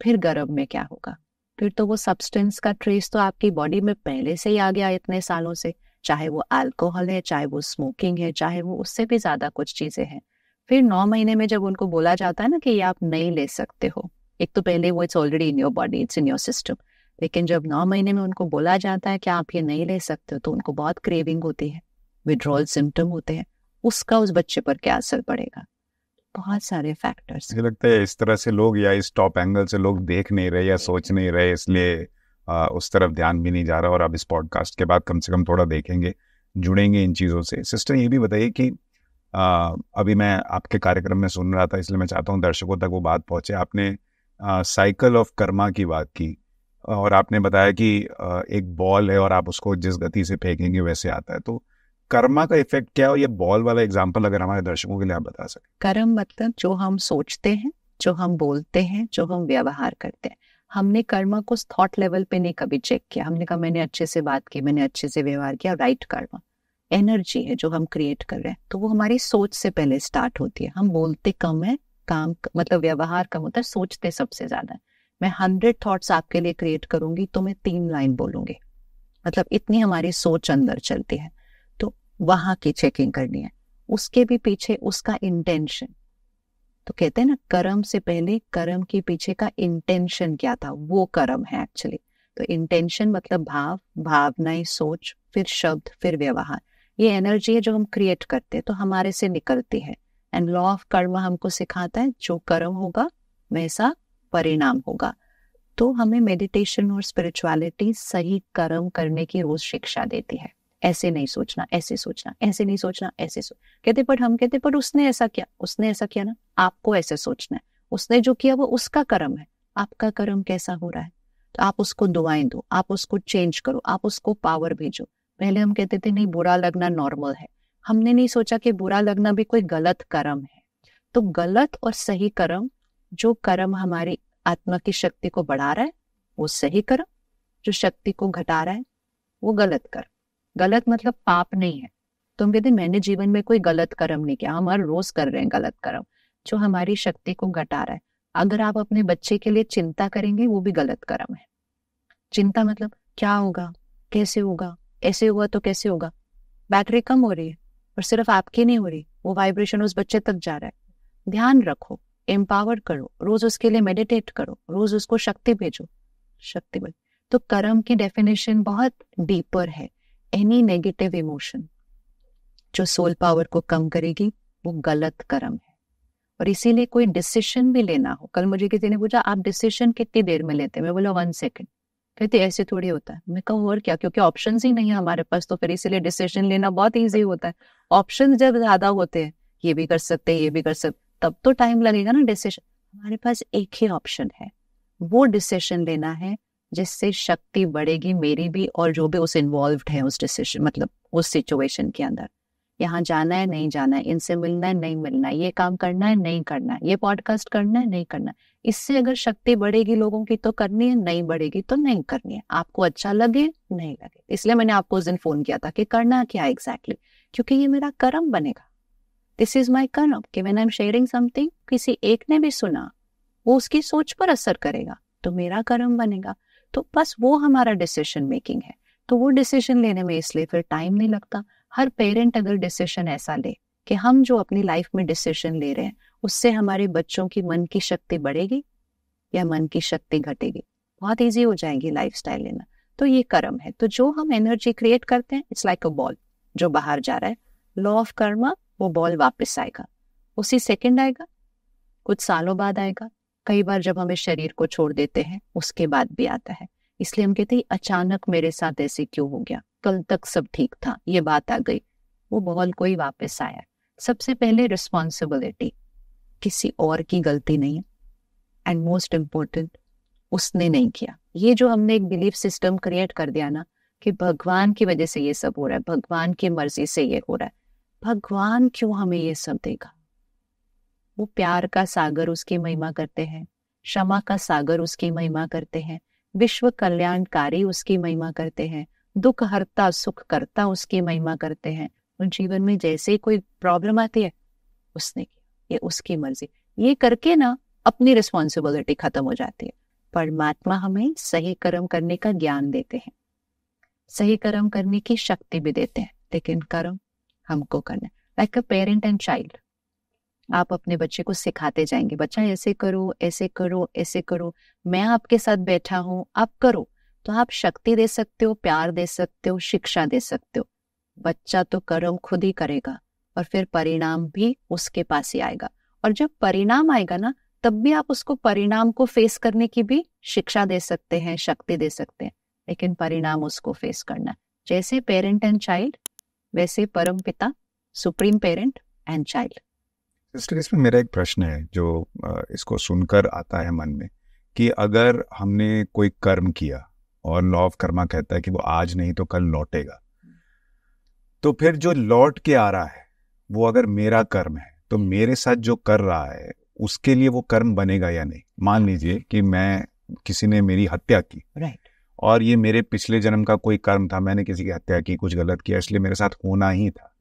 फिर गर्भ में क्या होगा, फिर तो वो सब्सटेंस का ट्रेस तो आपकी बॉडी में पहले से ही आ गया इतने सालों से, चाहे वो अल्कोहल है, चाहे वो स्मोकिंग है, चाहे वो उससे भी ज्यादा कुछ चीजें हैं। फिर 9 महीने में जब उनको बोला जाता है ना कि ये आप नहीं ले सकते हो, एक तो पहले वो it's already in your body, it's in your system, लेकिन जब 9 महीने में उनको बोला जाता है कि आप ये नहीं ले सकते हो, तो उनको बहुत क्रेविंग होती है, विड्रॉल सिम्टम होते हैं, उसका उस बच्चे पर क्या असर पड़ेगा। बहुत सारे फैक्टर्स। मुझे लगता है इस तरह से लोग, या इस टॉप एंगल से लोग देख नहीं रहे या सोच नहीं रहे, इसलिए उस तरफ ध्यान भी नहीं जा रहा। और अब इस पॉडकास्ट के बाद कम से कम थोड़ा देखेंगे, जुड़ेंगे इन चीज़ों से। सिस्टर ये भी बताइए कि अभी मैं आपके कार्यक्रम में सुन रहा था, इसलिए मैं चाहता हूँ दर्शकों तक वो बात पहुँचे। आपने साइकिल ऑफ कर्मा की बात की, और आपने बताया कि एक बॉल है और आप उसको जिस गति से फेंकेंगे वैसे आता है। तो कर्मा का इफेक्ट क्या है, ये बॉल वाला एग्जांपल अगर हमारे दर्शकों के लिए आप बता सकें। कर्म मतलब जो हम सोचते हैं, जो हम बोलते हैं, जो हम व्यवहार करते हैं। हमने कर्मा को थॉट लेवल पे नहीं कभी चेक किया, हमने कहा मैंने अच्छे से बात की, मैंने अच्छे से व्यवहार किया, राइट कर्मा। एनर्जी है जो हम क्रिएट कर रहे हैं, तो वो हमारी सोच से पहले स्टार्ट होती है। हम बोलते कम है, काम मतलब व्यवहार कम होता है, सोचते सबसे ज्यादा है। मैं 100 थॉट्स आपके लिए क्रिएट करूंगी तो मैं 3 लाइन बोलूंगी, मतलब इतनी हमारी सोच अंदर चलती है। तो वहां की चेकिंग करनी है, उसके भी पीछे उसका इंटेंशन। तो कहते हैं ना कर्म से पहले कर्म के पीछे का इंटेंशन क्या था, वो कर्म है एक्चुअली। तो इंटेंशन मतलब भाव, भावनाएं, सोच, फिर शब्द, फिर व्यवहार। ये एनर्जी है जो हम क्रिएट करते हैं, तो हमारे से निकलती है। एंड लॉ ऑफ कर्म हमको सिखाता है जो कर्म होगा वैसा परिणाम होगा। तो हमें मेडिटेशन और स्पिरिचुअलिटी सही कर्म करने की रोज शिक्षा देती है। ऐसे नहीं सोचना, ऐसे सोचना, ऐसे नहीं सोचना, ऐसे कहते, पर हम कहते पर उसने ऐसा किया, उसने ऐसा किया ना, आपको ऐसे सोचना है। उसने जो किया वो उसका कर्म है, आपका कर्म कैसा हो रहा है। तो आप उसको दुआएं दो, आप उसको चेंज करो, आप उसको पावर भेजो। पहले हम कहते थे नहीं बुरा लगना नॉर्मल है, हमने नहीं सोचा कि बुरा लगना भी कोई गलत कर्म है। तो गलत और सही कर्म, जो कर्म हमारी आत्मा की शक्ति को बढ़ा रहा है वो सही कर्म, जो शक्ति को घटा रहा है वो गलत कर्म। गलत मतलब पाप नहीं है। तो हम कहते मैंने जीवन में कोई गलत कर्म नहीं किया, हम हर रोज कर रहे हैं गलत कर्म जो हमारी शक्ति को घटा रहा है। अगर आप अपने बच्चे के लिए चिंता करेंगे वो भी गलत कर्म है। चिंता मतलब क्या होगा, कैसे होगा, ऐसे हुआ तो कैसे होगा। बैटरी कम हो रही है और सिर्फ आपकी नहीं हो रही, वो वाइब्रेशन उस बच्चे तक जा रहा है। ध्यान रखो, एम्पावर करो, रोज उसके लिए मेडिटेट करो, रोज उसको शक्ति भेजो, शक्ति भेजो। तो कर्म की डेफिनेशन बहुत डीपर है। एनी नेगेटिव इमोशन जो सोल पावर को कम करेगी वो गलत कर्म है। और इसीलिए कोई डिसीजन भी लेना हो, कल मुझे किसी ने पूछा आप डिसीजन कितनी देर में लेते हैं, मैं बोला 1 सेकंड। कहते ऐसे थोड़ी होता है। मैं कहूँ और क्या, क्योंकि ऑप्शंस ही नहीं है हमारे पास, तो फिर इसीलिए डिसीजन लेना बहुत ईजी होता है। ऑप्शंस जब ज्यादा होते हैं, ये भी कर सकते हैं, ये भी कर सकते, तब तो टाइम लगेगा ना डिसीजन। हमारे पास एक ही ऑप्शन है, वो डिसीजन लेना है जिससे शक्ति बढ़ेगी मेरी भी और जो भी उस इन्वॉल्व्ड है उस डिसीजन, मतलब उस सिचुएशन के अंदर। यहाँ जाना है नहीं जाना है, इनसे मिलना है नहीं मिलना है, ये काम करना है नहीं करना है, ये पॉडकास्ट करना है नहीं करना है। इससे अगर शक्ति बढ़ेगी लोगों की तो करनी है, नहीं बढ़ेगी तो नहीं करनी है। आपको अच्छा लगे नहीं लगे, इसलिए मैंने आपको उस दिन फोन किया था कि करना क्या एग्जैक्टली, क्योंकि ये मेरा कर्म बनेगा। दिस इज माई कर्म कि when I am sharing something, किसी एक ने भी सुना, वो उसकी सोच पर असर करेगा तो मेरा कर्म बनेगा। तो बस वो हमारा डिसीजन मेकिंग है। तो वो डिसीजन लेने में इसलिए फिर टाइम नहीं लगता। हर पेरेंट अगर डिसीजन ऐसा ले कि हम जो अपनी लाइफ में डिसीजन ले रहे हैं उससे हमारे बच्चों की मन की शक्ति बढ़ेगी या मन की शक्ति घटेगी, बहुत इजी हो जाएगी लाइफस्टाइल लेना। तो ये कर्म है। तो जो हम एनर्जी क्रिएट करते हैं, इट्स लाइक अ बॉल जो बाहर जा रहा है। लॉ ऑफ कर्मा, वो बॉल वापस आएगा, उसी सेकंड आएगा, कुछ सालों बाद आएगा, कई बार जब हमें शरीर को छोड़ देते हैं उसके बाद भी आता है। इसलिए हम कहते हैं अचानक मेरे साथ ऐसे क्यों हो गया, कल तक सब ठीक था, ये बात आ गई, वो बॉल कोई वापस आया। सबसे पहले रिस्पॉन्सिबिलिटी, किसी और की गलती नहीं है, एंड मोस्ट इम्पोर्टेंट उसने नहीं किया। ये जो हमने एक बिलीफ सिस्टम क्रिएट कर दिया ना कि भगवान की वजह से ये सब हो रहा है, भगवान की मर्जी से ये हो रहा है, भगवान क्यों हमें ये सब देगा? वो प्यार का सागर उसकी महिमा करते हैं, क्षमा का सागर उसकी महिमा करते हैं, विश्व कल्याणकारी उसकी महिमा करते हैं, दुख हरता सुख करता उसकी महिमा करते हैं। उन जीवन में जैसे ही कोई प्रॉब्लम आती है, उसने किया, ये उसकी मर्जी, ये करके ना अपनी रिस्पॉन्सिबिलिटी खत्म हो जाती है। परमात्मा हमें सही कर्म करने का ज्ञान देते हैं, सही कर्म करने की शक्ति भी देते हैं, लेकिन कर्म हमको करना है। Like a parent and child, आप अपने बच्चे को सिखाते जाएंगे, बच्चा ऐसे करो ऐसे करो ऐसे करो, मैं आपके साथ बैठा हूं, आप करो, तो आप शक्ति दे सकते हो, प्यार दे सकते हो, शिक्षा दे सकते हो। बच्चा तो कर्म खुद ही करेगा और फिर परिणाम भी उसके पास ही आएगा। और जब परिणाम आएगा ना, तब भी आप उसको परिणाम को फेस करने की भी शिक्षा दे सकते हैं, शक्ति दे सकते हैं, लेकिन परिणाम उसको फेस करना। जैसे पेरेंट एंड चाइल्ड, वैसे परम पिता, supreme parent and child. Sister, इसमें मेरा एक प्रश्न है जो इसको सुनकर आता है मन में, कि अगर हमने कोई कर्म किया और लॉ ऑफ कर्मा कहता है कि वो आज नहीं तो कल लौटेगा, तो फिर जो लौट के आ रहा है वो अगर मेरा कर्म है, तो मेरे साथ जो कर रहा है उसके लिए वो कर्म बनेगा या नहीं? मान लीजिए कि मैं, किसी ने मेरी हत्या की, राइट, और ये मेरे पिछले जन्म का कोई कर्म था, मैंने किसी की हत्या की, कुछ गलत किया, इसलिए मेरे साथ होना ही था।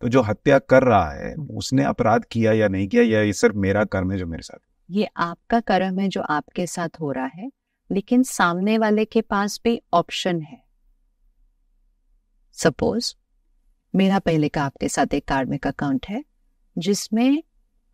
तो जो हत्या कर रहा है उसने अपराध किया या नहीं किया, या ये सिर्फ मेरा कर्म है जो मेरे साथ? ये आपका कर्म है जो आपके साथ हो रहा है, लेकिन सामने वाले के पास भी ऑप्शन है। सपोज मेरा पहले का आपके साथ एक कार्मिक अकाउंट है जिसमें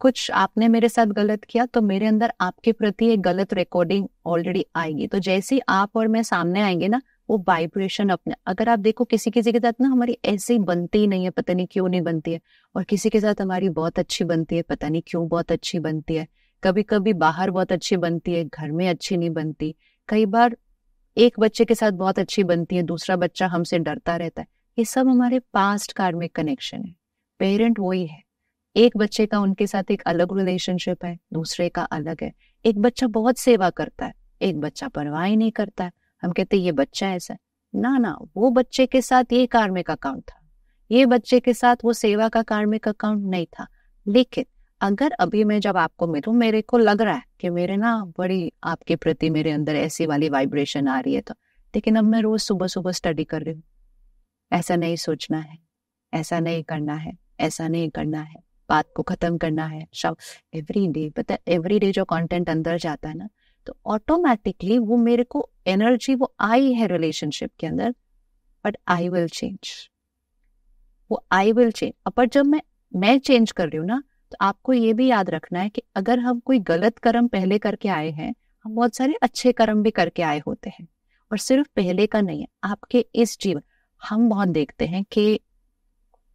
कुछ आपने मेरे साथ गलत किया, तो मेरे अंदर आपके प्रति एक गलत रिकॉर्डिंग ऑलरेडी आएगी। तो जैसे ही आप और मैं सामने आएंगे ना, वो वाइब्रेशन अपने, अगर आप देखो किसी किसी के साथ ना हमारी ऐसे ही बनती ही नहीं है, पता नहीं क्यों नहीं बनती है, और किसी के साथ हमारी बहुत अच्छी बनती है, पता नहीं क्यों बहुत अच्छी बनती है। कभी कभी बाहर बहुत अच्छी बनती है, घर में अच्छी नहीं बनती। कई बार एक बच्चे के साथ बहुत अच्छी बनती है, दूसरा बच्चा हमसे डरता रहता है। ये सब हमारे पास्ट कार्मिक कनेक्शन है। पेरेंट वही है, एक बच्चे का उनके साथ एक अलग रिलेशनशिप है, दूसरे का अलग है। एक बच्चा बहुत सेवा करता है, एक बच्चा परवाह ही नहीं करता है, हम कहते हैं ये बच्चा ऐसा है। ना, वो बच्चे के साथ ये कार्मिक अकाउंट था, ये बच्चे के साथ वो सेवा का कार्मिक अकाउंट नहीं था। लेकिन अगर अभी मैं जब आपको मिलूं, मेरे को लग रहा है कि मेरे ना बड़ी आपके प्रति मेरे अंदर ऐसी वाली वाइब्रेशन आ रही है, तो लेकिन अब मैं रोज सुबह सुबह स्टडी कर रही हूँ, ऐसा नहीं सोचना है, ऐसा नहीं करना है, ऐसा नहीं करना है, बात को खत्म करना है। एवरी डे, पता है एवरी डे जो कंटेंट अंदर जाता है ना, तो ऑटोमेटिकली वो मेरे को एनर्जी वो आई है रिलेशनशिप के अंदर, बट आई विल चेंज, वो आई विल चेंज। पर जब मैं चेंज कर रही हूँ ना, तो आपको ये भी याद रखना है कि अगर हम कोई गलत कर्म पहले करके आए हैं, हम बहुत सारे अच्छे कर्म भी करके आए होते हैं, और सिर्फ पहले का नहीं है, आपके इस जीवन। हम बहुत देखते हैं कि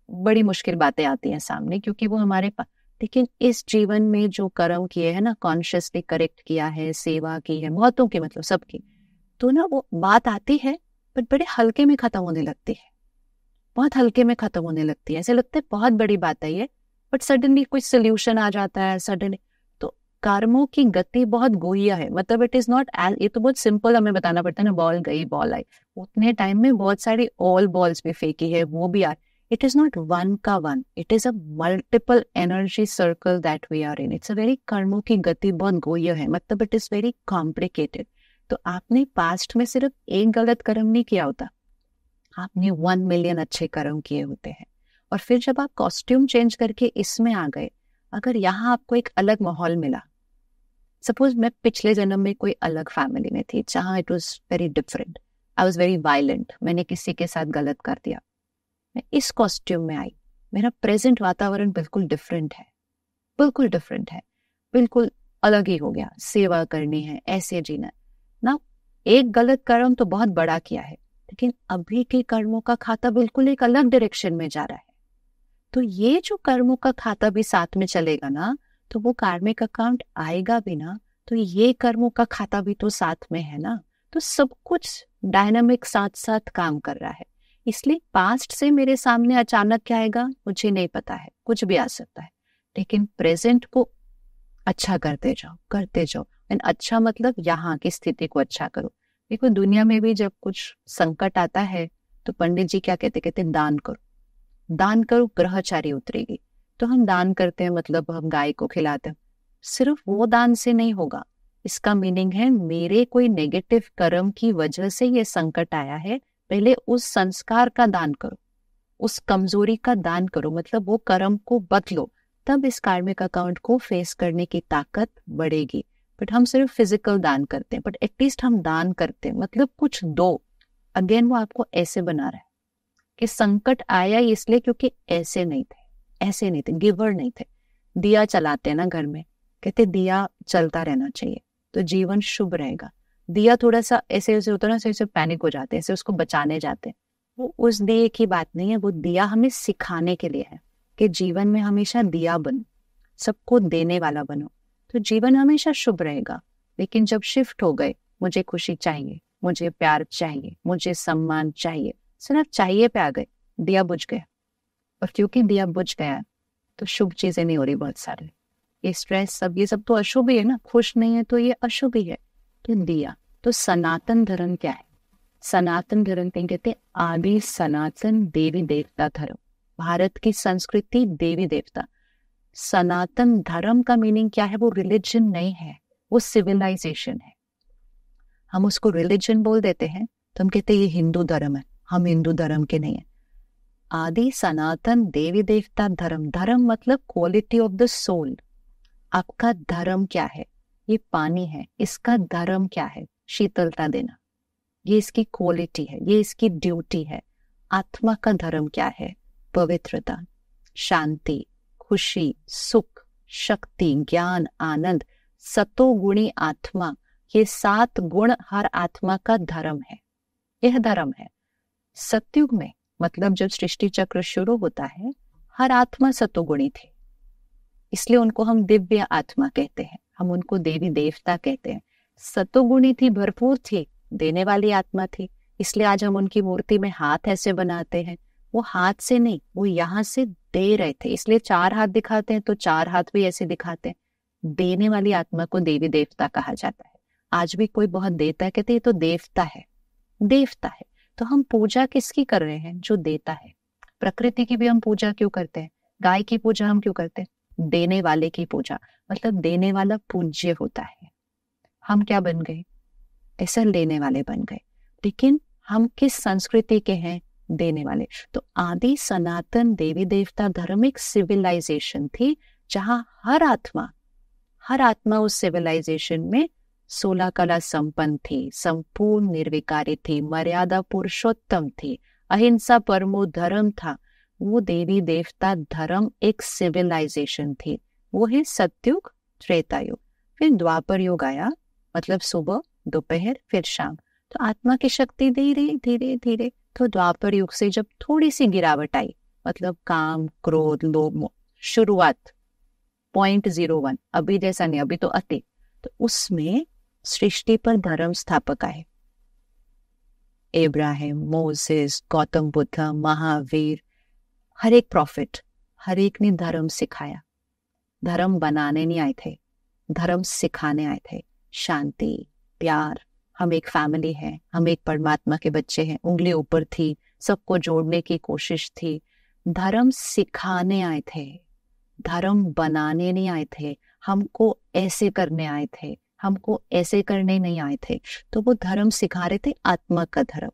बड़ी मुश्किल बातें आती हैं सामने, क्योंकि वो हमारे पास, लेकिन इस जीवन में जो कर्म किए हैं ना, कॉन्शियसली करेक्ट किया है, सेवा की है, मौतों की, मतलब सबकी, तो ना वो बात आती है बट बड़े हल्के में खत्म होने लगती है, बहुत हल्के में खत्म होने लगती है। ऐसे लगता है बहुत बड़ी बात है ये, बट सडनली कोई सोल्यूशन आ जाता है सडनली। तो कर्मों की गति बहुत गोहिया है, मतलब इट इज नॉट एज, ये तो बहुत सिंपल हमें बताना पड़ता है ना, बॉल गई बॉल आई, उतने टाइम में बहुत सारी ऑल बॉल्स भी फेंकी है, वो भी आए। It is not one का one, it is a multiple energy circle that we are in. It's a very कर्मों की गति बहुत गोह्य है, मतलब it is very complicated. तो आपने पास्ट में सिर्फ एक गलत कर्म नहीं किया होता, आपने 1 मिलियन अच्छे कर्म किए होते हैं। और फिर जब आप कॉस्ट्यूम चेंज करके इसमें आ गए, अगर यहाँ आपको एक अलग माहौल मिला, सपोज मैं पिछले जन्म में कोई अलग फैमिली में थी जहाँ it was very different, I was very violent, मैंने किसी के साथ गलत कर दिया, मैं इस कॉस्ट्यूम में आई, मेरा प्रेजेंट वातावरण बिल्कुल डिफरेंट है, बिल्कुल डिफरेंट है, बिल्कुल अलग ही हो गया, सेवा करनी है, ऐसे जीना है ना। एक गलत कर्म तो बहुत बड़ा किया है, लेकिन अभी के कर्मों का खाता बिल्कुल एक अलग डायरेक्शन में जा रहा है। तो ये जो कर्मों का खाता भी साथ में चलेगा ना, तो वो कार्मिक अकाउंट आएगा भी ना, तो ये कर्मों का खाता भी तो साथ में है ना। तो सब कुछ डायनामिक साथ साथ काम कर रहा है। इसलिए पास्ट से मेरे सामने अचानक क्या आएगा मुझे नहीं पता है, कुछ भी आ सकता है, लेकिन प्रेजेंट को अच्छा करते जाओ। एंड अच्छा मतलब यहाँ की स्थिति को अच्छा करो। देखो दुनिया में भी जब कुछ संकट आता है तो पंडित जी क्या कहते दान करो ग्रहचारी उतरेगी। तो हम दान करते हैं, मतलब हम गाय को खिलाते हैं, सिर्फ वो दान से नहीं होगा। इसका मीनिंग है मेरे कोई नेगेटिव कर्म की वजह से ये संकट आया है, पहले उस संस्कार का दान करो, उस कमजोरी का दान करो, मतलब वो कर्म को बदलो, तब इस कार्मिक अकाउंट को फेस करने की ताकत बढ़ेगी। बट हम सिर्फ फिजिकल दान करते हैं, बट एटलीस्ट हम दान करते हैं, मतलब कुछ दो। अगेन वो आपको ऐसे बना रहा है कि संकट आया इसलिए क्योंकि ऐसे नहीं थे, गिवर नहीं थे। दिया चलाते हैं ना घर में, कहते दिया चलता रहना चाहिए तो जीवन शुभ रहेगा। दिया थोड़ा सा ऐसे होता है ना, ऐसे पैनिक हो जाते हैं, ऐसे उसको बचाने जाते हैं। वो उस दिए की बात नहीं है, वो दिया हमें सिखाने के लिए है कि जीवन में हमेशा दिया बनो, सबको देने वाला बनो, तो जीवन हमेशा शुभ रहेगा। लेकिन जब शिफ्ट हो गए, मुझे खुशी चाहिए, मुझे प्यार चाहिए, मुझे सम्मान चाहिए, सिर्फ चाहिए पे आ गए, दिया बुझ गया। और क्योंकि दिया बुझ गया तो शुभ चीजें नहीं हो रही बहुत सारे, ये स्ट्रेस सब, ये सब तो अशुभ ही है ना, खुश नहीं है तो ये अशुभ ही है। तो दिया, तो सनातन धर्म क्या है? सनातन धर्म कहते आदि सनातन देवी देवता धर्म। भारत की संस्कृति देवी देवता। सनातन धर्म का मीनिंग क्या है? वो रिलीजन नहीं है, वो सिविलाइजेशन है। हम उसको रिलीजन बोल देते हैं तो हम कहते हैं ये हिंदू धर्म है, हम हिंदू धर्म के नहीं है। आदि सनातन देवी देवता धर्म, धर्म मतलब क्वालिटी ऑफ द सोल। आपका धर्म क्या है? ये पानी है, इसका धर्म क्या है? शीतलता देना, ये इसकी क्वालिटी है, ये इसकी ड्यूटी है। आत्मा का धर्म क्या है? पवित्रता, शांति, खुशी, सुख, शक्ति, ज्ञान, आनंद, सतोगुणी आत्मा, ये 7 गुण हर आत्मा का धर्म है, यह धर्म है। सतयुग में, मतलब जब सृष्टि चक्र शुरू होता है, हर आत्मा सतोगुणी थी, इसलिए उनको हम दिव्य आत्मा कहते हैं, हम उनको देवी देवता कहते हैं। सतोगुणी थी, भरपूर थी, देने वाली आत्मा थी, इसलिए आज हम उनकी मूर्ति में हाथ ऐसे बनाते हैं। वो हाथ से नहीं, वो यहाँ से दे रहे थे, इसलिए 4 हाथ दिखाते हैं तो 4 हाथ भी ऐसे दिखाते हैं। देने वाली आत्मा को देवी देवता कहा जाता है। आज भी कोई बहुत देता है, कहते ये तो देवता है, देवता है। तो हम पूजा किसकी कर रहे हैं? जो देता है। प्रकृति की भी हम पूजा क्यों करते हैं? गाय की पूजा हम क्यों करते हैं? देने वाले की पूजा, मतलब देने वाला पूज्य होता है। हम क्या बन गए? ऐसा लेने वाले बन गए। लेकिन हम किस संस्कृति के हैं? देने वाले। तो आदि सनातन देवी देवता धर्म एक सिविलाइजेशन थी, जहां हर आत्मा उस सिविलाइजेशन में 16 कला संपन्न थी, संपूर्ण निर्विकारी थी, मर्यादा पुरुषोत्तम थी, अहिंसा परमो धर्म था। वो देवी देवता धर्म एक सिविलाइजेशन थी। वो है सतयुग, त्रेता युग, फिर द्वापर युग आया, मतलब सुबह, दोपहर, फिर शाम। तो आत्मा की शक्ति धीरे धीरे धीरे, तो द्वापर युग से जब थोड़ी सी गिरावट आई, मतलब काम, क्रोध, लोभ, शुरुआत 0.01, अभी जैसा नहीं, अभी तो अति, तो उसमें सृष्टि पर धर्म स्थापक आए। इब्राहिम, मोसेस, गौतम बुद्ध, महावीर, हर एक प्रॉफिट, हर एक ने धर्म सिखाया। धर्म बनाने नहीं आए थे, धर्म सिखाने आए थे। शांति, प्यार, हम एक फैमिली है, हम एक परमात्मा के बच्चे हैं, उंगली ऊपर थी, सबको जोड़ने की कोशिश थी। धर्म सिखाने आए थे, धर्म बनाने नहीं आए थे। हमको ऐसे करने आए थे, हमको ऐसे करने नहीं आए थे। तो वो धर्म सिखा रहे थे, आत्मा का धर्म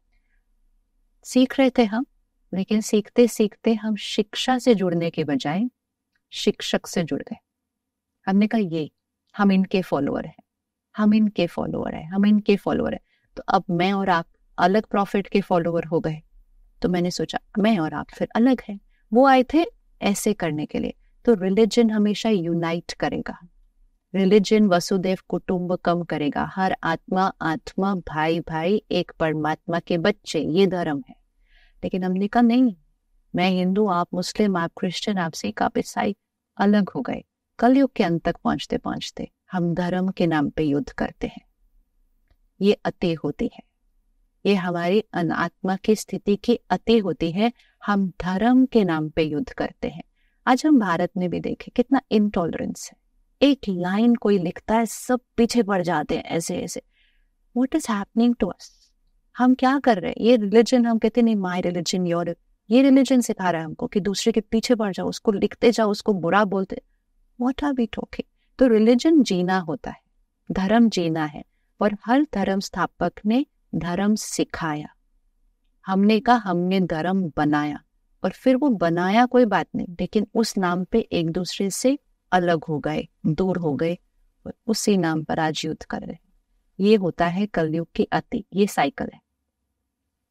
सीख रहे थे हम। लेकिन सीखते सीखते हम शिक्षा से जुड़ने के बजाय शिक्षक से जुड़ गए। हमने कहा ये हम इनके फॉलोअर हैं, हम इनके फॉलोअर हैं, हम इनके फॉलोअर हैं। तो अब मैं और आप अलग प्रॉफिट के फॉलोअर हो गए। तो मैंने सोचा मैं और आप फिर अलग हैं। वो आए थे ऐसे करने के लिए। तो रिलीजन हमेशा यूनाइट करेगा, रिलीजन वसुदेव कुटुंबकम करेगा। हर आत्मा आत्मा, भाई भाई, एक परमात्मा के बच्चे, ये धर्म है। लेकिन हमने कहा नहीं, मैं हिंदू, आप मुस्लिम, आप क्रिश्चियन, आप सिख, आप ईसाई, अलग हो गए। कलयुग के अंत तक पहुंचते पहुंचते हम धर्म के नाम पे युद्ध करते हैं। ये अति होती है, ये हमारी अनात्मा की स्थिति की अति होती है। हम धर्म के नाम पे युद्ध करते हैं। आज हम भारत में भी देखें कितना इनटॉलरेंस है। एक लाइन कोई लिखता है, सब पीछे पड़ जाते हैं ऐसे ऐसे। What is happening to us? हम क्या कर रहे हैं? ये रिलीजन, हम कहते नहीं माई रिलीजन योर, ये रिलीजन सिखा रहा है हमको कि दूसरे के पीछे पड़ जाओ, उसको लिखते जाओ, उसको बुरा बोलते। What are we talking? तो रिलीजन जीना होता है, धर्म जीना है। और हर धर्म स्थापक ने धर्म सिखाया। हमने कहा हमने धर्म बनाया, और फिर वो बनाया कोई बात नहीं, लेकिन उस नाम पे एक दूसरे से अलग हो गए, दूर हो गए, और उसी नाम पर आज युद्ध कर रहे हैं। ये होता है कलयुग की अति। ये साइकिल है,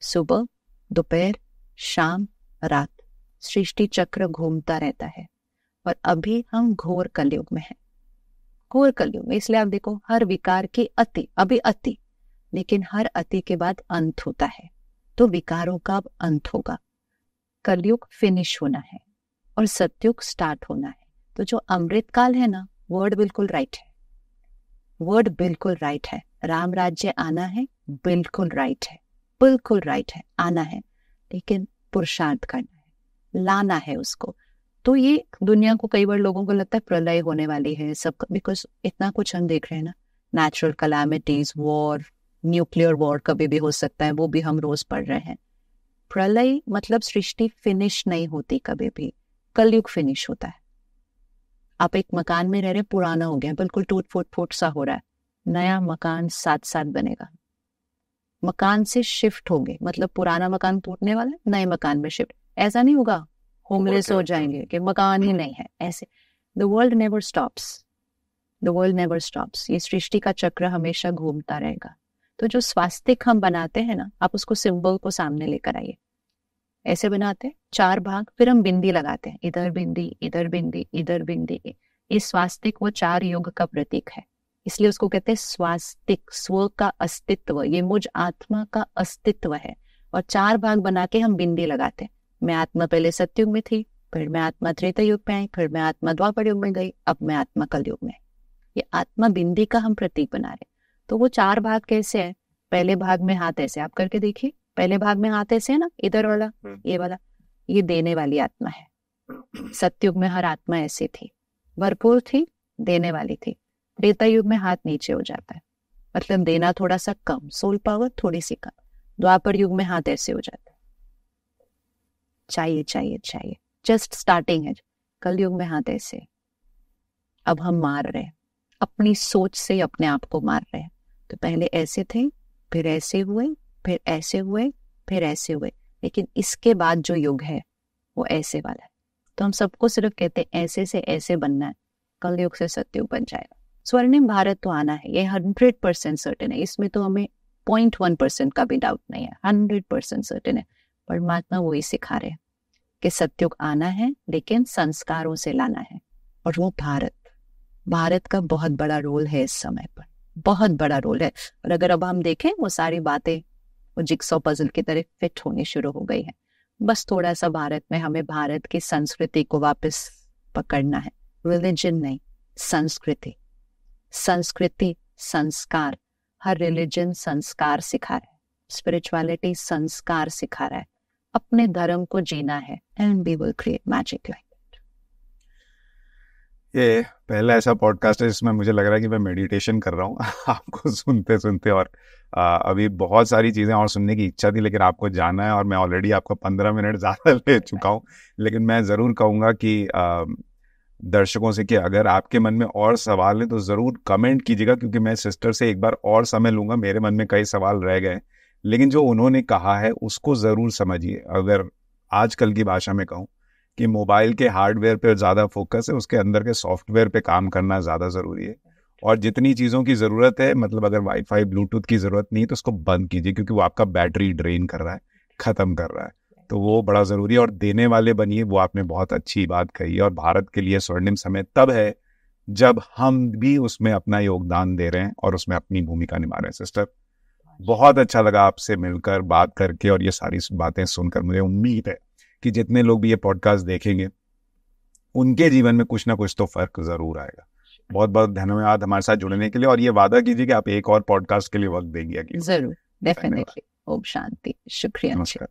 सुबह दोपहर शाम रात, सृष्टि चक्र घूमता रहता है। और अभी हम घोर कलयुग में हैं, घोर कलयुग में। इसलिए आप देखो हर विकार की अति, अभी अति, लेकिन हर अति के बाद अंत होता है। तो विकारों का अब अंत होगा। कलयुग फिनिश होना है और सतयुग स्टार्ट होना है। तो जो अमृत काल है ना, वर्ड बिल्कुल राइट है, वर्ड बिल्कुल राइट है। राम राज्य आना है, बिल्कुल राइट है, बिल्कुल राइट है, आना है, लेकिन पुरुषार्थ करना है, लाना है उसको। तो ये दुनिया को कई बार लोगों को लगता है प्रलय होने वाली है सब, बिकॉज इतना कुछ हम देख रहे हैं ना, natural calamities, war, nuclear war कभी भी हो सकता है, वो भी हम रोज पढ़ रहे हैं। प्रलय मतलब सृष्टि फिनिश नहीं होती कभी भी, कलयुग फिनिश होता है। आप एक मकान में रह रहे, पुराना हो गया, बिल्कुल टूट फूट फूट सा हो रहा है, नया मकान साथ साथ बनेगा। मकान से शिफ्ट होंगे, मतलब पुराना मकान टूटने वाला है, नए मकान में शिफ्ट। ऐसा नहीं होगा होमलेस हो जाएंगे कि मकान ही नहीं है, ऐसे। The world never stops, the world never stops. ये सृष्टि का चक्र हमेशा घूमता रहेगा। तो जो स्वास्तिक हम बनाते हैं ना, आप उसको सिंबल को सामने लेकर आइए, ऐसे बनाते हैं 4 भाग, फिर हम बिंदी लगाते हैं, इधर बिंदी, इधर बिंदी, इधर बिंदी। ये स्वास्तिक वो 4 युग का प्रतीक है, इसलिए उसको कहते हैं स्वास्तिक। स्व का अस्तित्व, ये मुझ आत्मा का अस्तित्व है। और 4 भाग बना के हम बिंदी लगाते हैं। मैं आत्मा पहले सतयुग में थी, फिर मैं आत्मा त्रेता युग में आई, फिर मैं आत्मा द्वापर युग में गई, अब मैं आत्मा कलयुग में। ये आत्मा बिंदी का हम प्रतीक बना रहे। तो वो 4 भाग कैसे है? पहले भाग में हाथ ऐसे, आप करके देखिए, पहले भाग में हाथ ऐसे है ना, इधर वाला, ये वाला, ये देने वाली आत्मा है। सतयुग में हर आत्मा ऐसी थी, भरपूर थी, देने वाली थी। त्रेता युग में हाथ नीचे हो जाता है, मतलब देना थोड़ा सा कम, सोल पावर थोड़ी सी कम। द्वापर युग में हाथ ऐसे हो जाता है, चाहिए चाहिए चाहिए, जस्ट स्टार्टिंग है। कलयुग में हाथ ऐसे। अब हम मार रहे हैं, अपनी सोच से अपने आप को मार रहे हैं। तो पहले ऐसे थे, फिर ऐसे हुए, फिर ऐसे हुए, फिर ऐसे हुए, लेकिन इसके बाद जो युग है वो ऐसे वाला है। तो हम सबको सिर्फ कहते हैं ऐसे से ऐसे बनना है, कलयुग से सतयुग बन जाएगा। स्वर्णिम भारत तो आना है, ये 100% सर्टेन है, इसमें तो हमें 0.1% का भी डाउट नहीं है, 100% सर्टेन है। परमात्मा वही सिखा रहे हैं कि सतयुग आना है, लेकिन संस्कारों से लाना है। और वो भारत का बहुत बड़ा रोल है इस समय पर, बहुत बड़ा रोल है। और अगर अब हम देखें, वो सारी बातें वो जिक्सॉ पजल की तरह फिट होनी शुरू हो गई है। बस थोड़ा सा भारत में हमें भारत की संस्कृति को वापस पकड़ना है। रिलीजन नहीं, संस्कृति, संस्कृति, संस्कार। हर रिलीजन संस्कार सिखा रहा है, स्पिरिचुअलिटी संस्कार सिखा रहा है। अपने धर्म को जीना है, and we will create magic like that. ये पहला ऐसा पॉडकास्ट है जिसमें मुझे लग रहा है कि मैं मेडिटेशन कर रहा हूँ आपको सुनते सुनते। और अभी बहुत सारी चीज़ें और सुनने की इच्छा थी, लेकिन आपको जाना है और मैं ऑलरेडी आपका 15 मिनट ज़्यादा ले चुका हूँ। लेकिन मैं ज़रूर कहूँगा कि दर्शकों से कि अगर आपके मन में और सवाल हैं तो ज़रूर कमेंट कीजिएगा, क्योंकि मैं सिस्टर से एक बार और समय लूँगा। मेरे मन में कई सवाल रह गए, लेकिन जो उन्होंने कहा है उसको ज़रूर समझिए। अगर आजकल की भाषा में कहूँ कि मोबाइल के हार्डवेयर पे ज़्यादा फोकस है, उसके अंदर के सॉफ्टवेयर पे काम करना ज़्यादा ज़रूरी है। और जितनी चीज़ों की ज़रूरत है, मतलब अगर वाईफाई ब्लूटूथ की ज़रूरत नहीं है तो उसको बंद कीजिए, क्योंकि वो आपका बैटरी ड्रेन कर रहा है, ख़त्म कर रहा है। तो वो बड़ा ज़रूरी है। और देने वाले बनिए, वो आपने बहुत अच्छी बात कही है। और भारत के लिए स्वर्णिम समय तब है जब हम भी उसमें अपना योगदान दे रहे हैं और उसमें अपनी भूमिका निभा रहे हैं। सिस्टर, बहुत अच्छा लगा आपसे मिलकर, बात करके, और ये सारी बातें सुनकर। मुझे उम्मीद है कि जितने लोग भी ये पॉडकास्ट देखेंगे उनके जीवन में कुछ ना कुछ तो फर्क जरूर आएगा। बहुत बहुत धन्यवाद हमारे साथ जुड़ने के लिए, और ये वादा कीजिए कि आप एक और पॉडकास्ट के लिए वक्त देंगे। जरूर, डेफिनेटली। ओम शांति। शुक्रिया। नमस्कार।